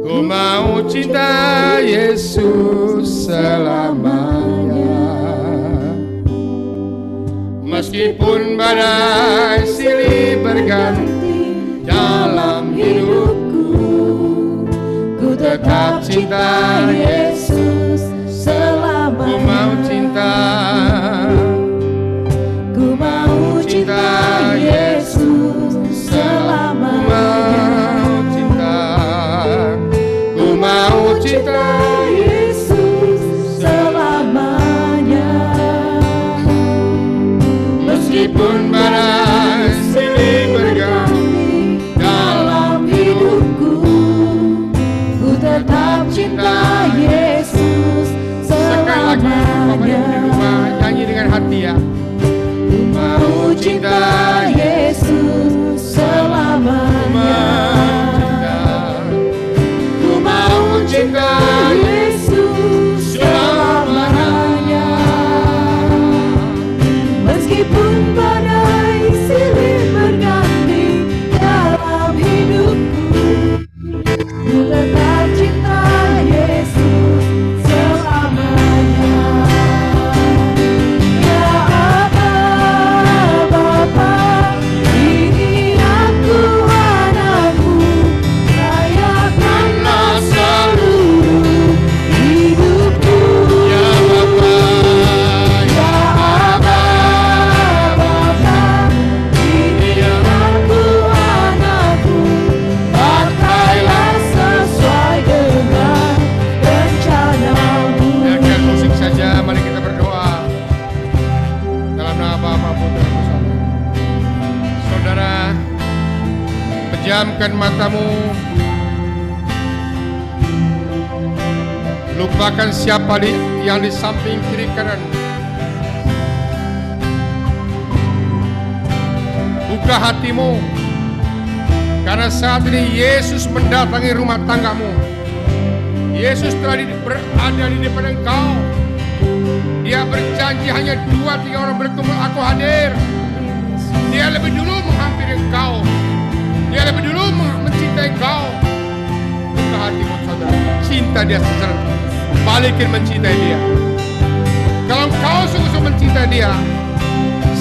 Ku mau cinta Yesus selamanya. Meskipun badai silih berganti dalam hidupku, ku tetap cinta Yesus selamanya. Ku mau cinta, ku mau cinta Yesus selamanya. Mau cinta Yesus selamanya. Meskipun badai silih berganti dalam hidupku, ku tetap cinta Yesus selamanya. Nyanyi dengan hati ya. Ku mau cinta Yesus selamanya. Cinta Yesus selamanya. Meskipun badai silih berganti dalam hidupku, ku tetap cinta Yesus selamanya. Ya Aba, Bapa, ini aku anakmu, layakkanlah seluruh hidupku. Ya Bapa, ya Aba, Bapa, ini aku anakmu, pakailah sesuai dengan rencanamu. Dengarkan musik saja, mari kita berdoa dalam nama Bapa, Putra, dan Roh Kudus. Saudara, pejamkan matamu. Lupakan siapa yang di samping kiri kanan. Buka hatimu. Karena saat ini Yesus mendatangi rumah tanggamu. Yesus telah berada di depan engkau. Dia berjanji hanya 2-3 orang berkumpul, aku hadir. Dia lebih dulu menghampiri engkau. Dia lebih dulu mencintai kau. Buka hatimu saudara, cinta dia secara balikin mencintai dia. Kalau kau sungguh-sungguh mencintai dia,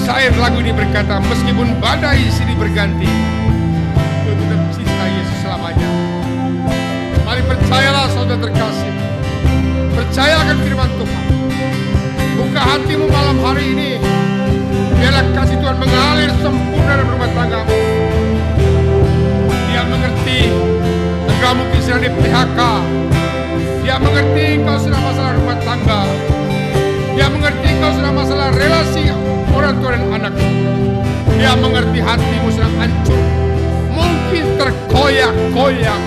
syair lagu ini berkata, meskipun badai silih berganti, kau tetap cinta Yesus selamanya. Mari percayalah saudara terkasih, percaya akan firman Tuhan. Buka hatimu malam hari ini, biarlah kasih Tuhan mengalir sempurna dalam rumah tanggamu. Dia mengerti engkau mungkin sedang di PHK. Dia mengerti engkau sedang masalah rumah tangga. Dia mengerti engkau sedang masalah relasi orang tua dan anak. Dia mengerti hatimu sedang hancur, mungkin terkoyak-koyak,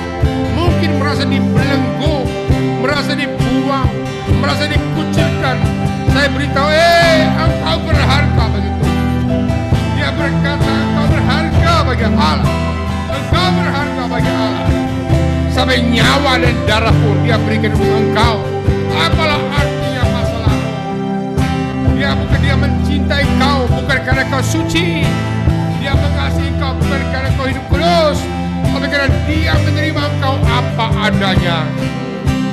mungkin merasa dibelenggu, merasa dibuang, merasa dikucilkan. Saya beritahu, engkau berharga begitu. Dia berkata, engkau berharga bagi Allah. Engkau berharga bagi Allah. Sampai nyawa dan darah pun dia berikan untuk engkau. Apalah artinya masalahmu? Dia mencintai kau bukan karena kau suci. Dia mengasihi kau bukan karena kau hidup kudus, tapi karena dia menerima engkau apa adanya.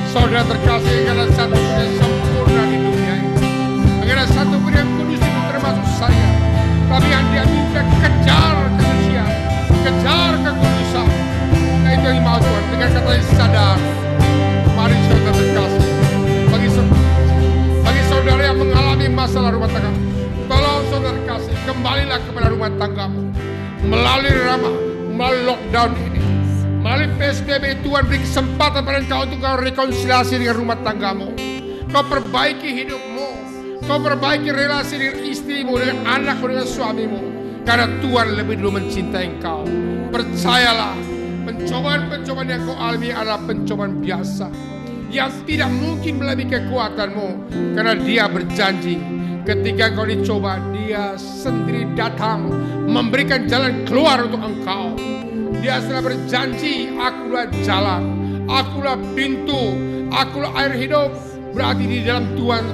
Saudara terkasih, karena satu pun yang sempurna di dunia ini, karena satu pun yang kudus itu termasuk saya. Tapi yang dia minta, kejar kesucian, kejar kekudusan. Nah itu yang mau Tuhan, dengan kata yang sadar. Mari saudara terkasih, bagi saudara yang mengalami masalah rumah tangga, tolong saudara terkasih, kembalilah kepada rumah tanggamu. Melalui lockdown ini, melalui PSBB, Tuhan beri kesempatan pada engkau untuk kau rekonsiliasi dengan rumah tanggamu. Kau perbaiki hidupmu, kau perbaiki relasi dengan istrimu, dengan anakmu, dengan suamimu. Karena Tuhan lebih dulu mencintai engkau. Percayalah, pencobaan-pencobaan yang kau alami adalah pencobaan biasa, yang tidak mungkin melebihi kekuatanmu. Karena dia berjanji, ketika kau dicoba, dia sendiri datang memberikan jalan keluar untuk engkau. Dia sudah berjanji, akulah jalan, akulah pintu, akulah air hidup. Berarti di dalam Tuhan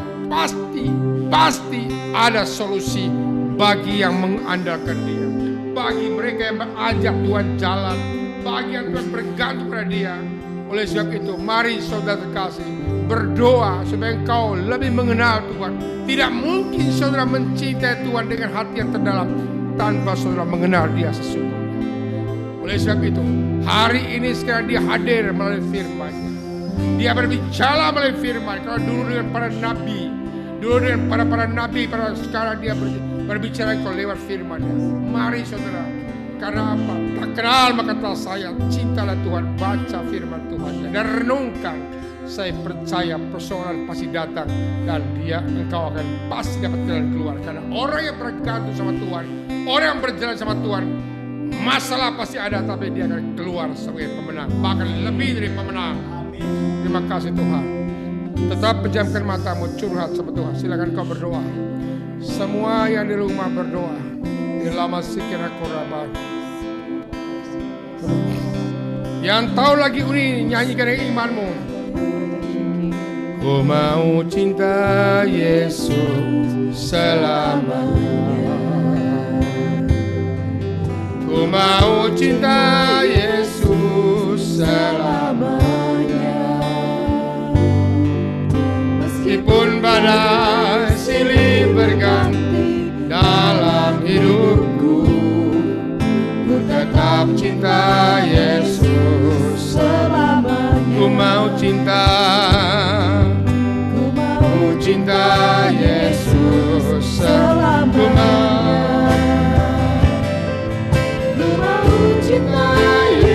pasti ada solusi bagi yang mengandalkan dia, bagi mereka yang beranjak Tuhan jalan, bagi yang Tuhan bergantung pada dia. Oleh sebab itu, mari saudara terkasih, berdoa supaya engkau lebih mengenal Tuhan. Tidak mungkin saudara mencintai Tuhan dengan hati yang terdalam tanpa saudara mengenal dia sesungguhnya. Oleh sebab itu, hari ini sekarang dia hadir melalui firman-Nya. Dia berbicara melalui firman. Kalau dulu dengan para nabi, sekarang dia berbicara kalau lewat firman-Nya. Mari saudara, karena apa? Tak kenal maka tak sayang. Cintalah Tuhan, baca firman Tuhan dan renungkan. Saya percaya persoalan pasti datang dan engkau akan pasti dapat jalan keluar. Karena orang yang bergantung sama Tuhan, orang yang berjalan sama Tuhan, masalah pasti ada, tapi dia akan keluar sebagai pemenang, bahkan lebih dari pemenang. Terima kasih Tuhan. Tetap pejamkan matamu, curhat sama Tuhan. Silakan kau berdoa. Semua yang di rumah berdoa. Di lama sikira korban. Yang tahu lagi uni, nyanyikan imanmu. Ku mau cinta Yesus selamanya. Ku mau cinta Yesus selamanya. Meskipun badai silih berganti dalam hidupku, ku tetap cinta Yesus selamanya. Ku mau cinta Yesus selamanya. Ku mau cinta Yesus.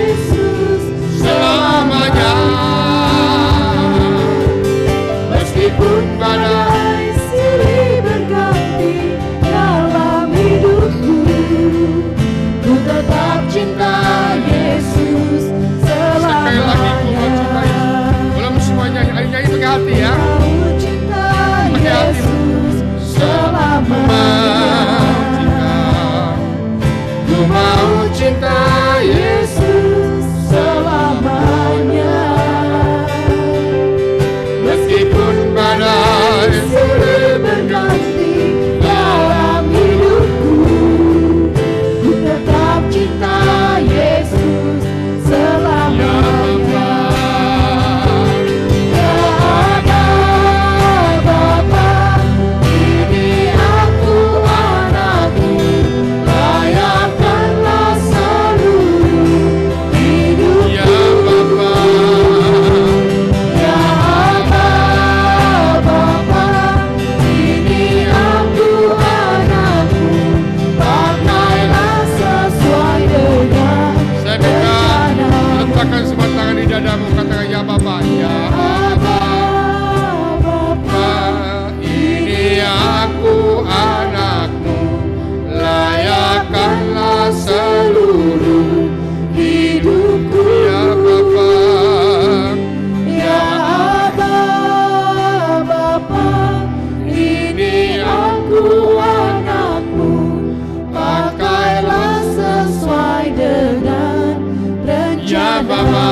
Bapa.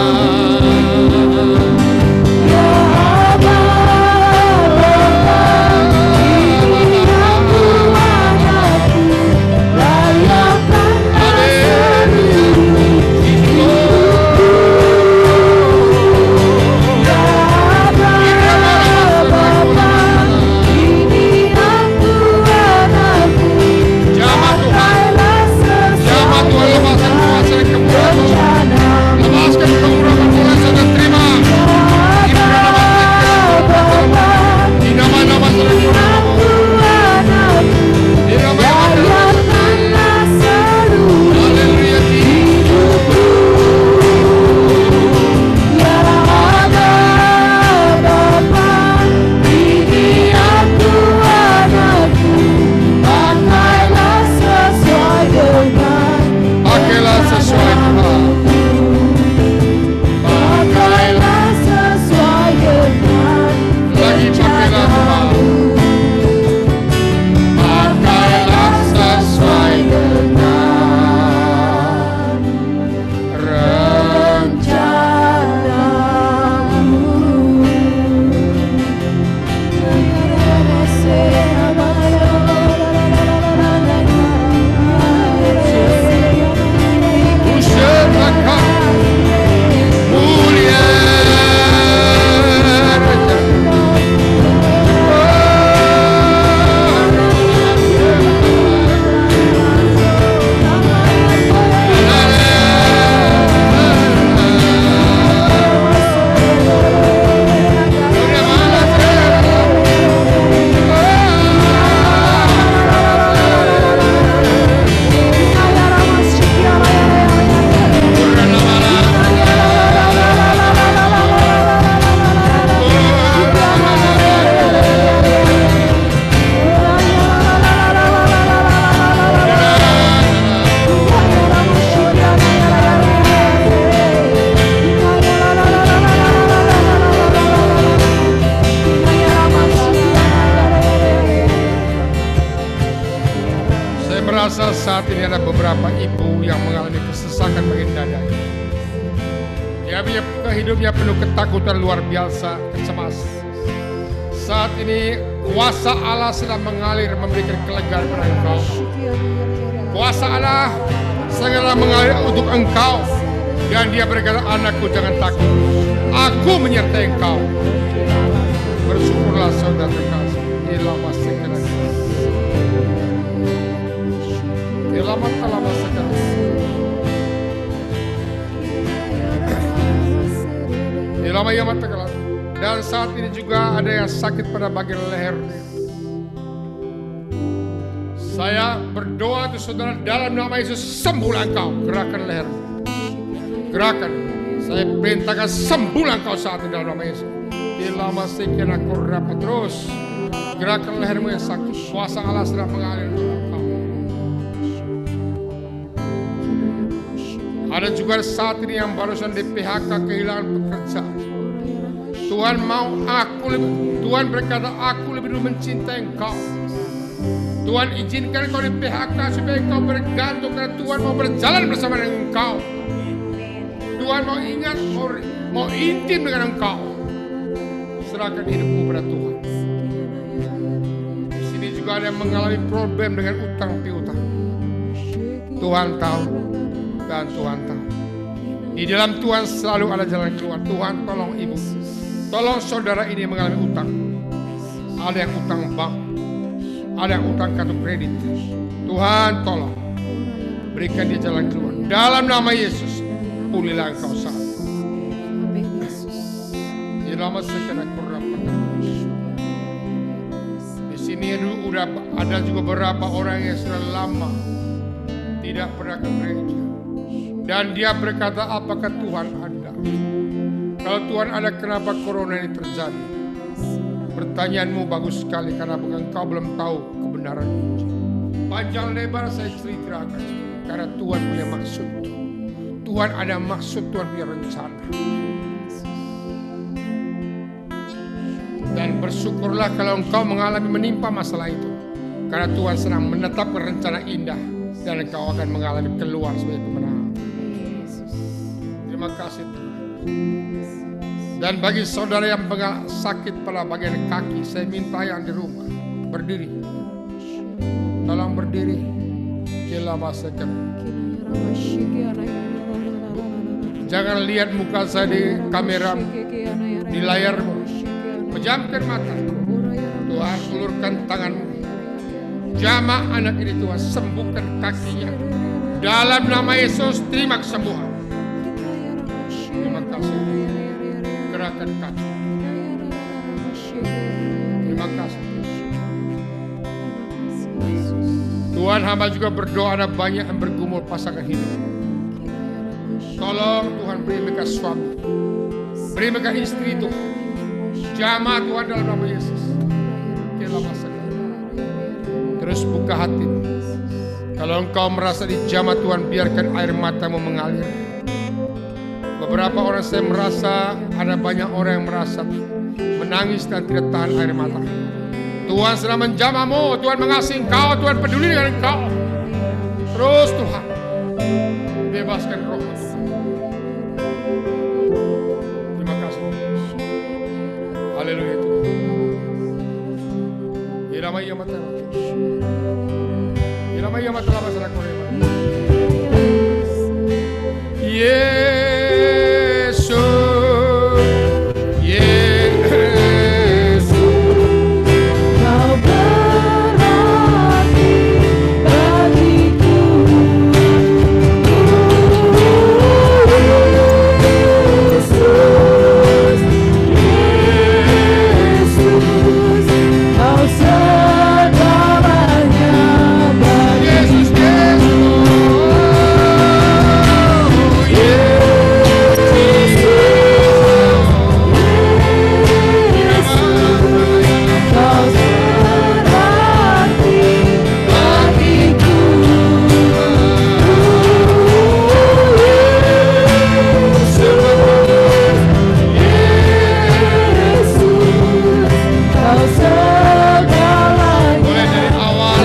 Merasa saat ini ada beberapa ibu yang mengalami kesesakan bagian dadanya. Dia punya hidupnya penuh ketakutan luar biasa, kecemasan. Saat ini kuasa Allah sedang mengalir memberikan kelegaan pada engkau. Kuasa Allah segera mengalir untuk engkau. Dan dia berkata, anakku jangan takut, aku menyertai engkau. Bersyukurlah saudara terkasih. Ilama segera. Ilama talama segera. Ilama yamat tegala. Dan saat ini juga ada yang sakit pada bagian leher. Saya berdoa untuk saudara dalam nama Yesus, sembuhlah engkau. Gerakan leher. Gerakan. Saya perintahkan sembuhlah engkau saat ini dalam nama Yesus. Ilama segera kurapa terus. Gerakan lehermu yang sakit. Kuasa Allah sedang mengalir untuk engkau. Ada juga saat ini yang barusan di PHK kehilangan pekerjaan. Tuhan Tuhan berkata, aku lebih dulu mencintai engkau. Tuhan izinkan engkau di PHK supaya engkau bergantung karena Tuhan mau berjalan bersama dengan engkau. Tuhan mau ingat, mau intim dengan engkau. Serahkan hidupmu pada Tuhan. Di sini juga ada yang mengalami problem dengan utang piutang. Tuhan tahu dan Tuhan tahu. Di dalam Tuhan selalu ada jalan keluar. Tuhan tolong ibu. Tolong saudara ini mengalami utang. Ada yang utang bank, ada yang utang kartu kredit. Tuhan tolong berikan dia jalan keluar. Dalam nama Yesus, pulihlah engkau saat. Di nama segera kurang. Di sini udah ada juga beberapa orang yang sudah lama tidak pernah ke gereja. Dan dia berkata, apakah Tuhan ada? Kalau Tuhan ada, kenapa corona ini terjadi? Pertanyaanmu bagus sekali karena engkau belum tahu kebenaran Injil. Panjang lebar saya ceritakan karena Tuhan punya maksud. Tuhan ada maksud, Tuhan punya rencana. Dan bersyukurlah kalau engkau mengalami menimpa masalah itu. Karena Tuhan sedang menetapkan rencana indah dan engkau akan mengalami keluar sebagai pemenang. Terima kasih Tuhan. Dan bagi saudara yang sakit pada bagian kaki, saya minta yang di rumah berdiri. Tolong berdiri. Jangan lihat muka saya di kamera, di layarmu. Pejamkan matamu. Tuhan, ulurkan tanganmu. Jamah anak ini Tuhan, sembuhkan kakinya. Dalam nama Yesus, terima kesembuhan. Terima kasih. Gerakan kaki. Terima kasih. Tuhan, hamba juga berdoa, ada banyak yang bergumul pasangan hidup. Tolong Tuhan beri mereka suami, beri mereka istri Tuhan. Jamah Tuhan dalam nama Yesus. Terus buka hati. Kalau engkau merasa dijamah Tuhan, biarkan air matamu mengalir. Beberapa orang saya merasa, ada banyak orang yang merasa menangis dan tidak tahan air mata. Tuhan sedang menjamahmu, Tuhan mengasihi engkau, Tuhan peduli dengan engkau. Terus Tuhan, bebaskan roh Tuhan. Terima kasih. Haleluya Tuhan. Iramaya mata. Iramaya mata lama salah Korea. Yesus, Yesus, Kau berarti bagiku. Yesus, Yesus, Kau segalanya bagiku. Yesus, Kau berarti bagiku. Yesus, Kau segalanya mulai dari awal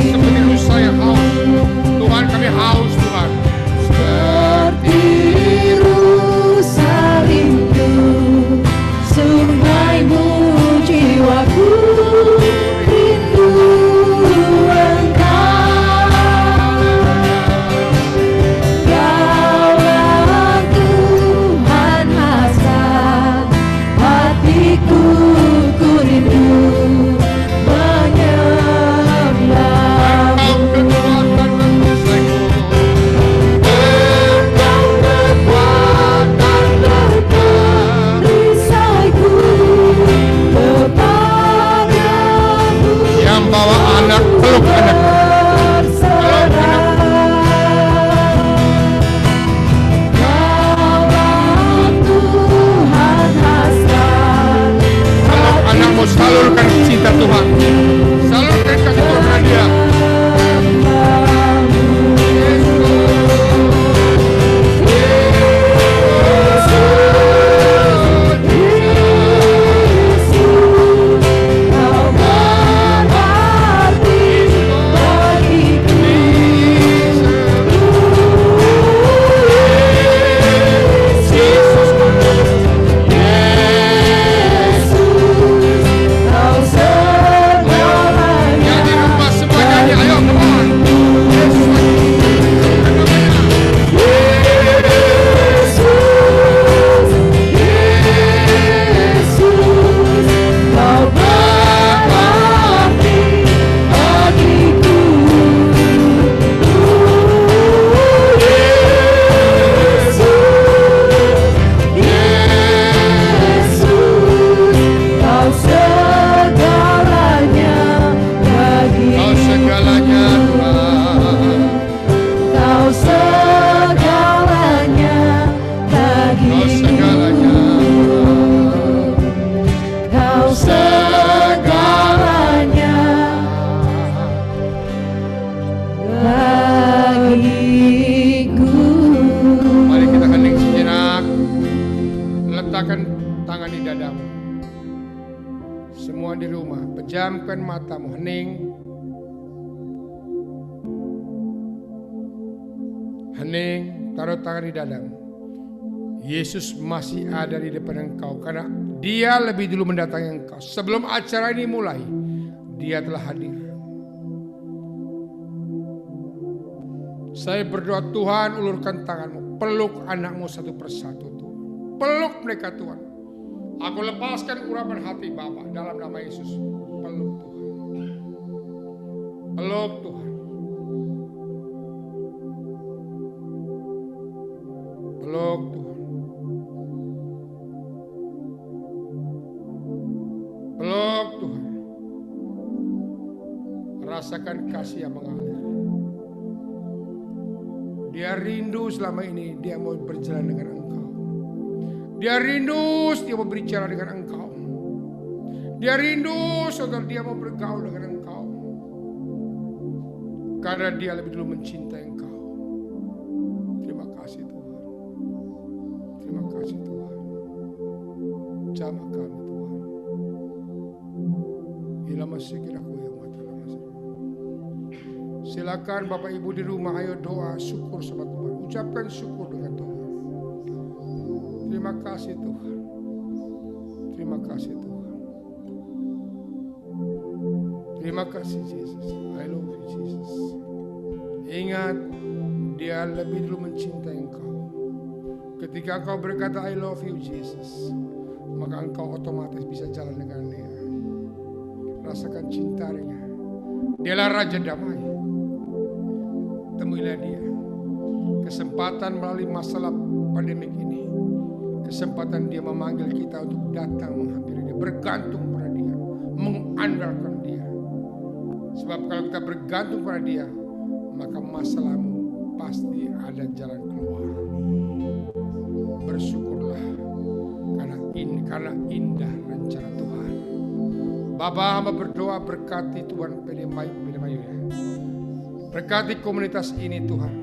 seperti itu saya haus. Tuhan, kami haus Tuhan. seperti rusa rindu sungaimu jiwaku rindu engkau. Kaulah Tuhan hasrat hatiku, ku rindu menyembahmu. Engkau kekuatan dan perisaiku. Engkau kekuatan dan perisaiku kepadamu Yang bawa anak, peluk anak. berserah. Kaulah Tuhan hasrat Peluk anakmu, salurkan cinta Tuhan. Salurkan kasih Tuhan pada dia. Kau berarti bagiku. Yesus, Kau segalanya. Yang di rumah semua nyanyi, ayo come on. Yesus lagi. Yesus, Kau berarti bagiku. Yesus, Kau segalanya bagiku. Kau segalanya Tuhan. Kau segalanya bagiku. Kau segalanya. Kau segalanya bagiku. Mari kita hening sejenak. Letakkan tangan di dadamu. Semua di rumah, pejamkan matamu, hening. Hening, taruh tangan di dadamu. Yesus masih ada di depan engkau karena dia lebih dulu mendatangi engkau. Sebelum acara ini mulai, dia telah hadir. Saya berdoa, Tuhan, ulurkan tanganmu, peluk anakmu satu persatu, Tuhan. Peluk mereka, Tuhan. Aku lepaskan urapan hati Bapa dalam nama Yesus. Peluk Tuhan. Peluk Tuhan. Peluk Tuhan. Peluk Tuhan. Rasakan kasih yang mengalir. Dia rindu selama ini dia mau berjalan dengan engkau. Dia rindu dia mau berbicara dengan engkau. Dia rindu saudara dia mau bergaul dengan engkau. Karena dia lebih dulu mencintai engkau. Terima kasih Tuhan. Terima kasih Tuhan. Jamah kami Tuhan. Ilama sikiraku yang mata lama. Silakan Bapak Ibu di rumah, ayo doa syukur sama Tuhan. Ucapkan syukur dengan Tuhan. Terima kasih Tuhan. Terima kasih Tuhan. Terima kasih Yesus. I love you Jesus. Ingat, dia lebih dulu mencintai engkau. Ketika engkau berkata I love you Jesus, maka engkau otomatis bisa jalan dengan dia. Rasakan cintanya. Dialah Raja Damai. Temuilah dia. Kesempatan melalui masalah pandemik ini. Kesempatan dia memanggil kita untuk datang menghampiri dia. Bergantung pada dia. Mengandalkan dia. Sebab kalau kita bergantung pada dia, maka masalahmu pasti ada jalan keluar. Bersyukurlah. Karena indah rencana Tuhan. Bapa, hamba berdoa berkati Tuhan Pilimayu ya. Berkati komunitas ini Tuhan.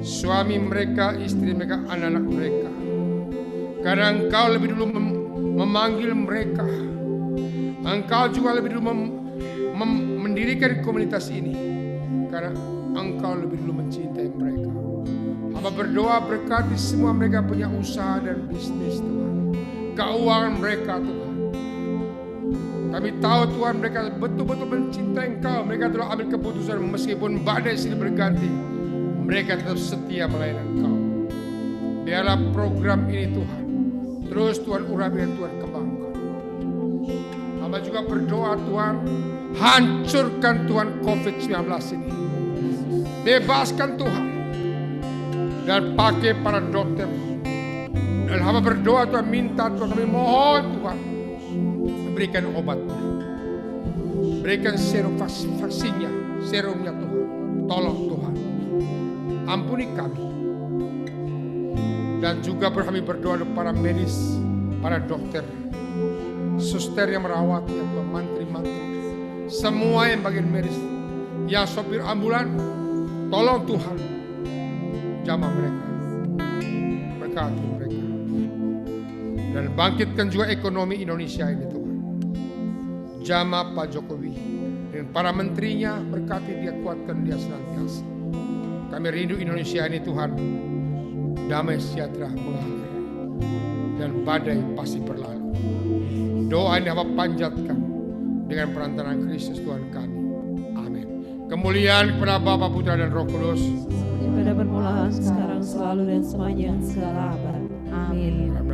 Suami mereka, istri mereka, anak-anak mereka. Karena Engkau lebih dulu memanggil mereka. Engkau juga lebih dulu mendirikan komunitas ini. Karena Engkau lebih dulu mencintai mereka. Hamba berdoa berkati semua mereka punya usaha dan bisnis Tuhan. Keuangan mereka Tuhan. Kami tahu Tuhan mereka betul-betul mencintai Engkau. Mereka telah ambil keputusan meskipun badai silih berganti. Mereka tetap setia melayani Engkau. Biarlah program ini Tuhan. Terus Tuhan urapi dan Tuhan kembangkan. Hamba juga berdoa Tuhan. Hancurkan Tuhan COVID-19 ini. Bebaskan Tuhan. Dan pakai para dokter. Dan hamba berdoa Tuhan minta Tuhan. Kami mohon Tuhan. Berikan obatnya. Berikan serum vaksinnya. Serumnya Tuhan. Tolong Tuhan. Ampuni kami. Dan juga kami berdoa untuk para medis. Para dokter. Suster yang merawat ya Tuhan. Mantri-mantri. Semua yang bagian medis. Yang sopir ambulan. Tolong Tuhan. Jamah mereka. Berkati mereka. Dan bangkitkan juga ekonomi Indonesia ini Tuhan. Jamah Pak Jokowi dan para menterinya, berkati dia, kuatkan dia senantiasa. Kami rindu Indonesia ini Tuhan. Damai sejahtera mengalir dan badai pasti berlalu. Doa ini hamba panjatkan dengan perantaraan Kristus Tuhan kami. Amin. Kemuliaan kepada Bapa, Putra dan Roh Kudus. Pada permulaan, sekarang, selalu dan semuanya segala abad. Amin. Dalam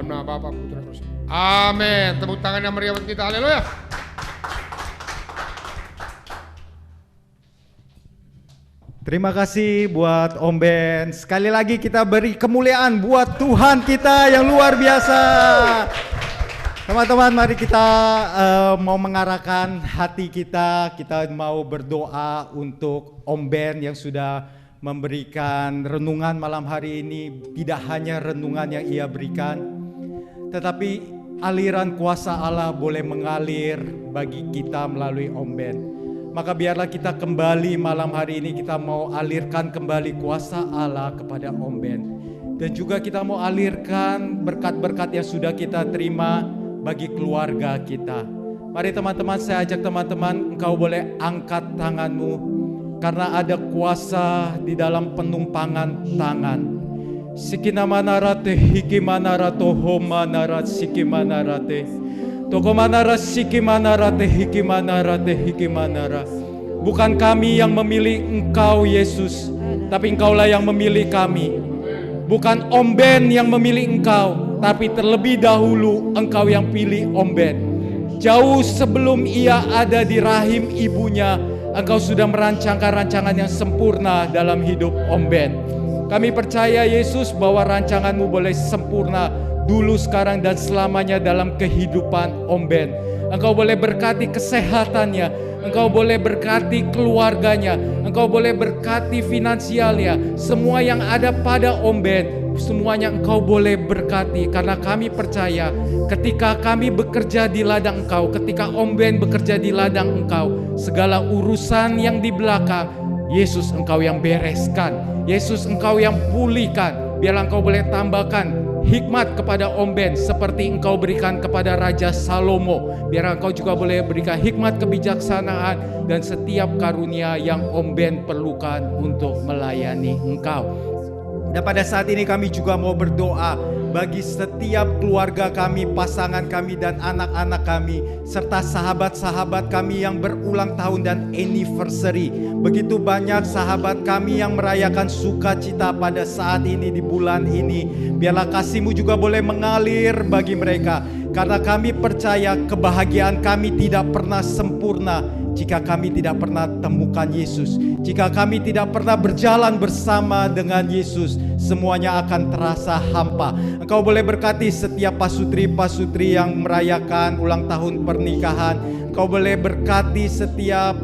nama Bapa, Putra dan Roh Kudus. Amin. Tepuk tangan yang meriah buat kita. Haleluya. Terima kasih buat Om Ben. Sekali lagi kita beri kemuliaan buat Tuhan kita yang luar biasa. Teman-teman, mari kita mau mengarahkan hati kita. Kita mau berdoa untuk Om Ben yang sudah memberikan renungan malam hari ini. Tidak hanya renungan yang ia berikan, tetapi aliran kuasa Allah boleh mengalir bagi kita melalui Om Ben. Maka biarlah kita kembali malam hari ini, kita mau alirkan kembali kuasa Allah kepada Om Ben. Dan juga kita mau alirkan berkat-berkat yang sudah kita terima bagi keluarga kita. Mari teman-teman, saya ajak teman-teman, engkau boleh angkat tanganmu. Karena ada kuasa di dalam penumpangan tangan. Sikinamanarate hikimanarato homanarat sikimanarate. Tokomanara sikimanarate hikimanarate hikimanara. Bukan kami yang memilih Engkau Yesus, tapi Engkaulah yang memilih kami. Bukan Om Ben yang memilih Engkau, tapi terlebih dahulu Engkau yang pilih Om Ben. Jauh sebelum ia ada di rahim ibunya, Engkau sudah merancangkan rancangan yang sempurna dalam hidup Om Ben. Kami percaya Yesus bahwa rancangan-Mu boleh sempurna dulu, sekarang, dan selamanya dalam kehidupan Om Ben. Engkau boleh berkati kesehatannya, Engkau boleh berkati keluarganya, Engkau boleh berkati finansialnya. Semua yang ada pada Om Ben, semuanya Engkau boleh berkati. Karena kami percaya ketika kami bekerja di ladang Engkau, ketika Om Ben bekerja di ladang Engkau, segala urusan yang di belakang, Yesus Engkau yang bereskan, Yesus Engkau yang pulihkan. Biarlah Engkau boleh tambahkan hikmat kepada Om Ben seperti Engkau berikan kepada Raja Salomo. Biar Engkau juga boleh berikan hikmat kebijaksanaan dan setiap karunia yang Om Ben perlukan untuk melayani Engkau. Dan pada saat ini kami juga mau berdoa bagi setiap keluarga kami, pasangan kami, dan anak-anak kami, serta sahabat-sahabat kami yang berulang tahun dan anniversary. Begitu banyak sahabat kami yang merayakan sukacita pada saat ini, di bulan ini. Biarlah kasih-Mu juga boleh mengalir bagi mereka, karena kami percaya kebahagiaan kami tidak pernah sempurna jika kami tidak pernah temukan Yesus. Jika kami tidak pernah berjalan bersama dengan Yesus, semuanya akan terasa hampa. Engkau boleh berkati setiap pasutri-pasutri yang merayakan ulang tahun pernikahan. Engkau boleh berkati setiap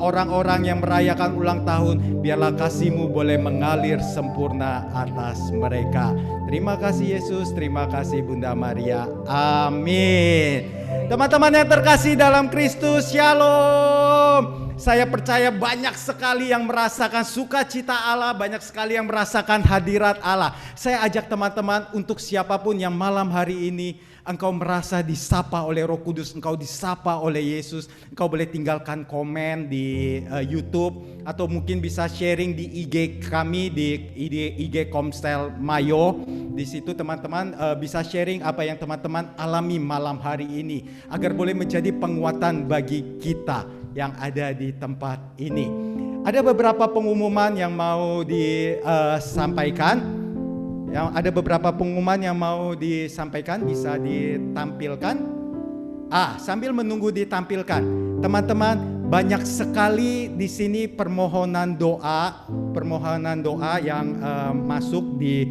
orang-orang yang merayakan ulang tahun. Biarlah kasih-Mu boleh mengalir sempurna atas mereka. Terima kasih Yesus, terima kasih Bunda Maria. Amin. Teman-teman yang terkasih dalam Kristus, Shalom. Saya percaya banyak sekali yang merasakan sukacita Allah, banyak sekali yang merasakan hadirat Allah. Saya ajak teman-teman untuk siapapun yang malam hari ini engkau merasa disapa oleh Roh Kudus, engkau disapa oleh Yesus, engkau boleh tinggalkan komen di YouTube atau mungkin bisa sharing di IG kami, di IG Komsel Mayo. Di situ teman-teman bisa sharing apa yang teman-teman alami malam hari ini agar boleh menjadi penguatan bagi kita yang ada di tempat ini. Ada beberapa pengumuman yang mau disampaikan. Ada beberapa pengumuman yang mau disampaikan, bisa ditampilkan. Sambil menunggu ditampilkan, teman-teman, banyak sekali di sini permohonan doa yang masuk di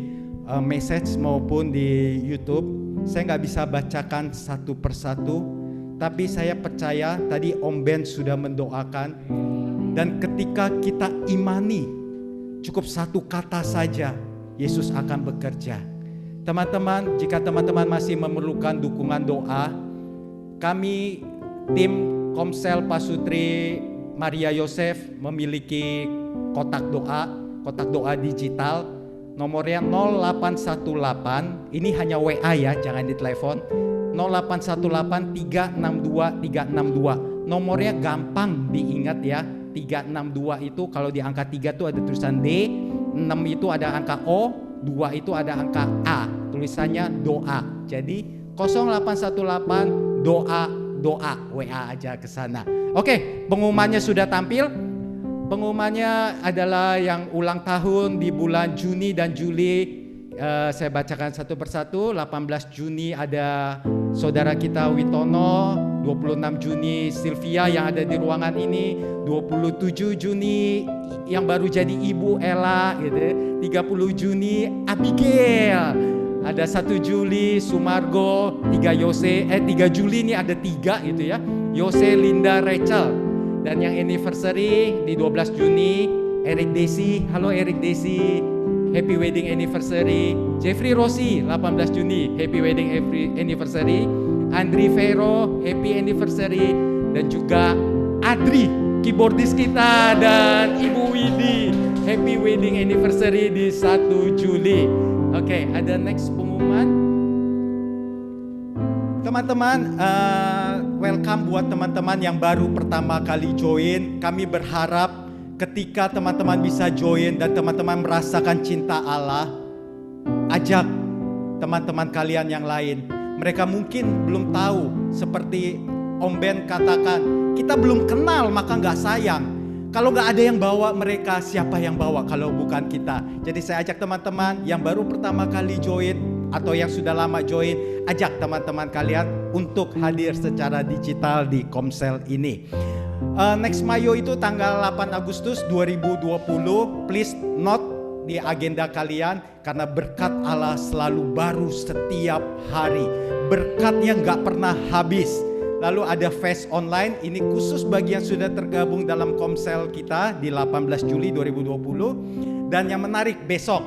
message maupun di YouTube. Saya nggak bisa bacakan satu persatu, tapi saya percaya tadi Om Ben sudah mendoakan. Dan ketika kita imani, cukup satu kata saja, Yesus akan bekerja. Teman-teman, jika teman-teman masih memerlukan dukungan doa, kami tim Komsel Pasutri Maria Yosef memiliki kotak doa digital. Nomornya 0818, ini hanya WA ya, jangan ditelepon. 0818 362 362. Nomornya gampang diingat ya. 362 itu kalau di angka 3 itu ada tulisan D, 6 itu ada angka O, 2 itu ada angka A. Tulisannya doa. Jadi 0818 doa WA aja ke sana. Oke, pengumumannya sudah tampil. Pengumumannya adalah yang ulang tahun di bulan Juni dan Juli. Saya bacakan satu persatu. 18 Juni ada saudara kita Witono, 26 Juni Sylvia yang ada di ruangan ini, 27 Juni yang baru jadi ibu Ella gitu. 30 Juni Abigail. Ada 1 Juli Sumargo, 3 Juli ini ada 3 gitu ya. Yose, Linda, Rachel. Dan yang anniversary di 12 Juni Eric Desi. Halo Eric Desi, happy wedding anniversary. Jeffrey Rossi 18 Juni, happy wedding anniversary. Andri Vero, happy anniversary. Dan juga Adri, keyboardis kita, dan Ibu Widi, happy wedding anniversary di 1 Juli. Oke, ada next pengumuman. Teman-teman, welcome buat teman-teman yang baru pertama kali join. Kami berharap ketika teman-teman bisa join dan teman-teman merasakan cinta Allah, ajak teman-teman kalian yang lain. Mereka mungkin belum tahu, seperti Om Ben katakan, kita belum kenal maka gak sayang. Kalau gak ada yang bawa mereka, siapa yang bawa kalau bukan kita? Jadi saya ajak teman-teman yang baru pertama kali join atau yang sudah lama join, ajak teman-teman kalian untuk hadir secara digital di Komsel ini. Next Mayo itu tanggal 8 Agustus 2020. Please note di agenda kalian, karena berkat Allah selalu baru setiap hari. Berkatnya gak pernah habis. Lalu ada fest online, ini khusus bagi yang sudah tergabung dalam Komsel kita di 18 Juli 2020. Dan yang menarik, besok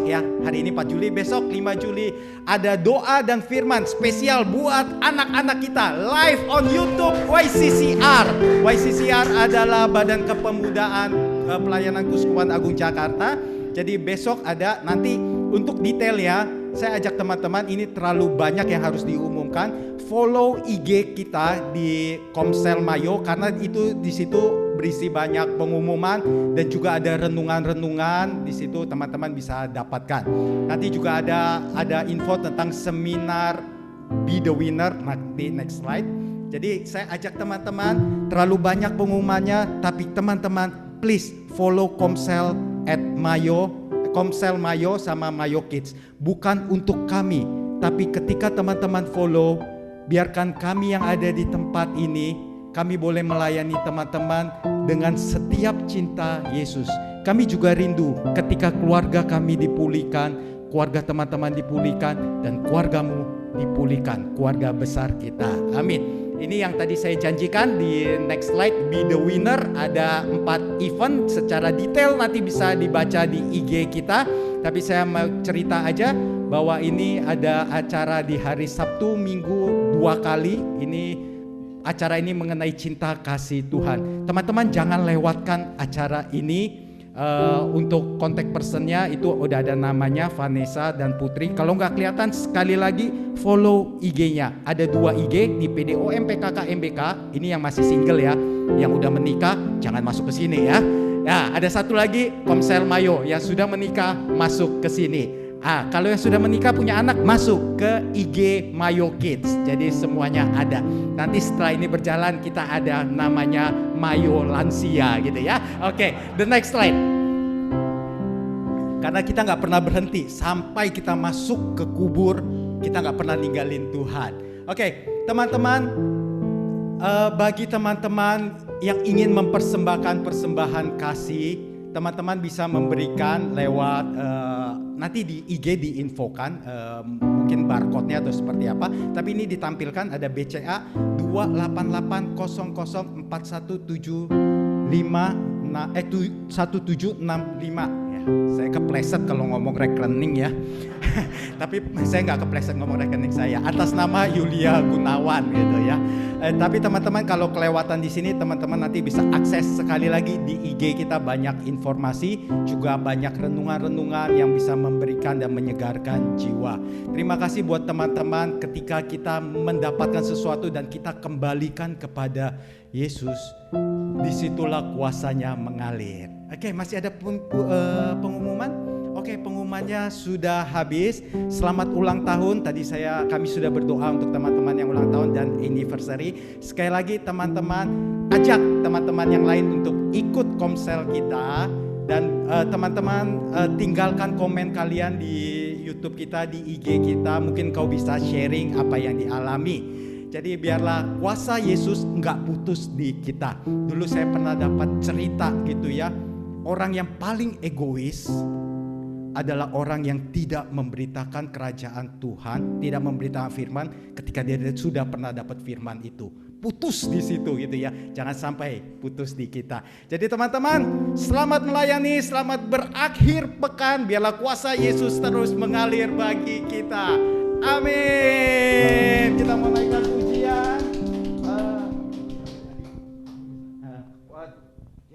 ya, hari ini 4 Juli, besok 5 Juli ada doa dan firman spesial buat anak-anak kita live on YouTube YCCR. YCCR adalah Badan Kepemudaan Pelayanan Keuskupan Agung Jakarta. Jadi besok ada, nanti untuk detail ya, saya ajak teman-teman, ini terlalu banyak yang harus diumumkan. Follow IG kita di Komsel Mayo, karena itu di situ berisi banyak pengumuman dan juga ada renungan-renungan di situ, teman-teman bisa dapatkan. Nanti juga ada info tentang seminar Be the Winner, nanti next slide. Jadi saya ajak teman-teman, terlalu banyak pengumumannya, tapi teman-teman please follow Komsel @Mayo, Komsel Mayo sama Mayo Kids. Bukan untuk kami, tapi ketika teman-teman follow, biarkan kami yang ada di tempat ini, kami boleh melayani teman-teman dengan setiap cinta Yesus. Kami juga rindu ketika keluarga kami dipulihkan, keluarga teman-teman dipulihkan, dan keluargamu dipulihkan, keluarga besar kita. Amin. Ini yang tadi saya janjikan di next slide, Be the Winner. Ada 4 event secara detail, nanti bisa dibaca di IG kita. Tapi saya mau cerita aja bahwa ini ada acara di hari Sabtu Minggu 2 kali. Acara ini mengenai cinta kasih Tuhan. Teman-teman jangan lewatkan acara ini. Untuk kontak personnya itu udah ada namanya, Vanessa dan Putri. Kalau nggak kelihatan, sekali lagi follow IG-nya. Ada 2 IG di PDOM PKK MBK. Ini yang masih single ya. Yang udah menikah jangan masuk ke sini ya. Ya, ada satu lagi Komsel Mayo, yang sudah menikah masuk ke sini. Kalau yang sudah menikah punya anak, masuk ke IG Mayo Kids. Jadi semuanya ada. Nanti setelah ini berjalan, kita ada namanya Mayo Lansia gitu ya. Oke, the next slide. Karena kita gak pernah berhenti sampai kita masuk ke kubur, kita gak pernah ninggalin Tuhan. Oke, teman-teman, bagi teman-teman yang ingin mempersembahkan persembahan kasih, teman-teman bisa memberikan lewat nanti di IG diinfokan mungkin barcode-nya atau seperti apa. Tapi ini ditampilkan ada BCA 288075175 ya. Saya kepleset kalau ngomong rekening ya. Tapi saya nggak kepleset ngomong rekening saya. Atas nama Yulia Gunawan gitu ya. Tapi teman-teman kalau kelewatan di sini, teman-teman nanti bisa akses sekali lagi di IG kita, banyak informasi, juga banyak renungan-renungan yang bisa memberikan dan menyegarkan jiwa. Terima kasih buat teman-teman, ketika kita mendapatkan sesuatu dan kita kembalikan kepada Yesus, disitulah kuasanya mengalir. Oke, masih ada pengumuman? Oke, pengumumannya sudah habis. Selamat ulang tahun. Tadi kami sudah berdoa untuk teman-teman yang ulang tahun dan anniversary. Sekali lagi teman-teman, ajak teman-teman yang lain untuk ikut Komsel kita. Dan teman-teman tinggalkan komen kalian di YouTube kita, di IG kita. Mungkin kau bisa sharing apa yang dialami. Jadi biarlah kuasa Yesus enggak putus di kita. Dulu saya pernah dapat cerita gitu ya. Orang yang paling egois adalah orang yang tidak memberitakan kerajaan Tuhan, tidak memberitakan firman ketika dia sudah pernah dapat firman itu. Putus di situ gitu ya. Jangan sampai putus di kita. Jadi teman-teman, selamat melayani, selamat berakhir pekan. Biarlah kuasa Yesus terus mengalir bagi kita. Amin. Kita mau naikkan pujian.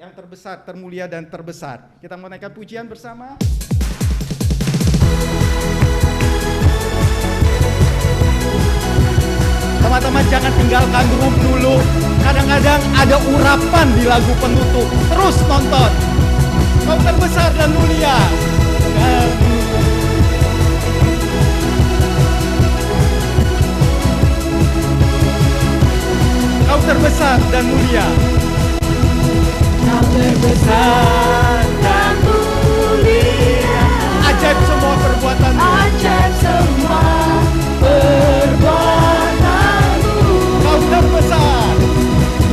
Yang terbesar, termulia dan terbesar. Kita mau naikkan pujian bersama. Teman-teman jangan tinggalkan room dulu. Kadang-kadang ada urapan di lagu penutup. Terus nonton. Kau terbesar dan mulia. besar dan mulia. Kau terbesar dan mulia. Ajaib semua perbuatan-Mu. Ajaib semua perbuatan-Mu. Kau terbesar.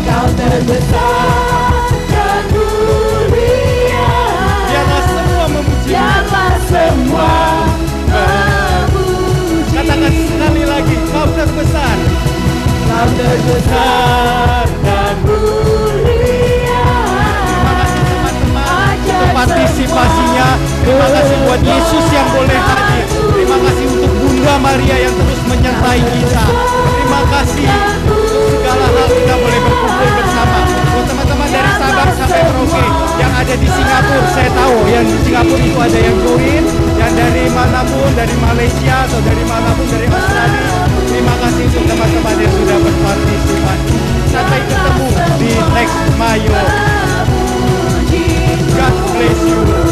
Kau terbesar dan mulia. Biarlah semua memuji. Biarlah semua memuji. Katakan sekali lagi, Kau terbesar. Kau terbesar dan mulia. Terima kasih teman-teman untuk partisipasinya. Terima kasih buat Yesus yang boleh hadir. Terima kasih untuk Bunda Maria yang terus menyertai kita. Terima kasih untuk segala hal kita boleh berkumpul bersama. Buat teman-teman dari Sabang sampai Merauke yang ada di Singapura, saya tahu yang di Singapura itu ada yang join, yang dari manapun, dari Malaysia atau dari manapun, dari Australia. Terima kasih untuk teman-teman yang sudah berpartisipasi. Sampai ketemu di next Mayo. God bless you.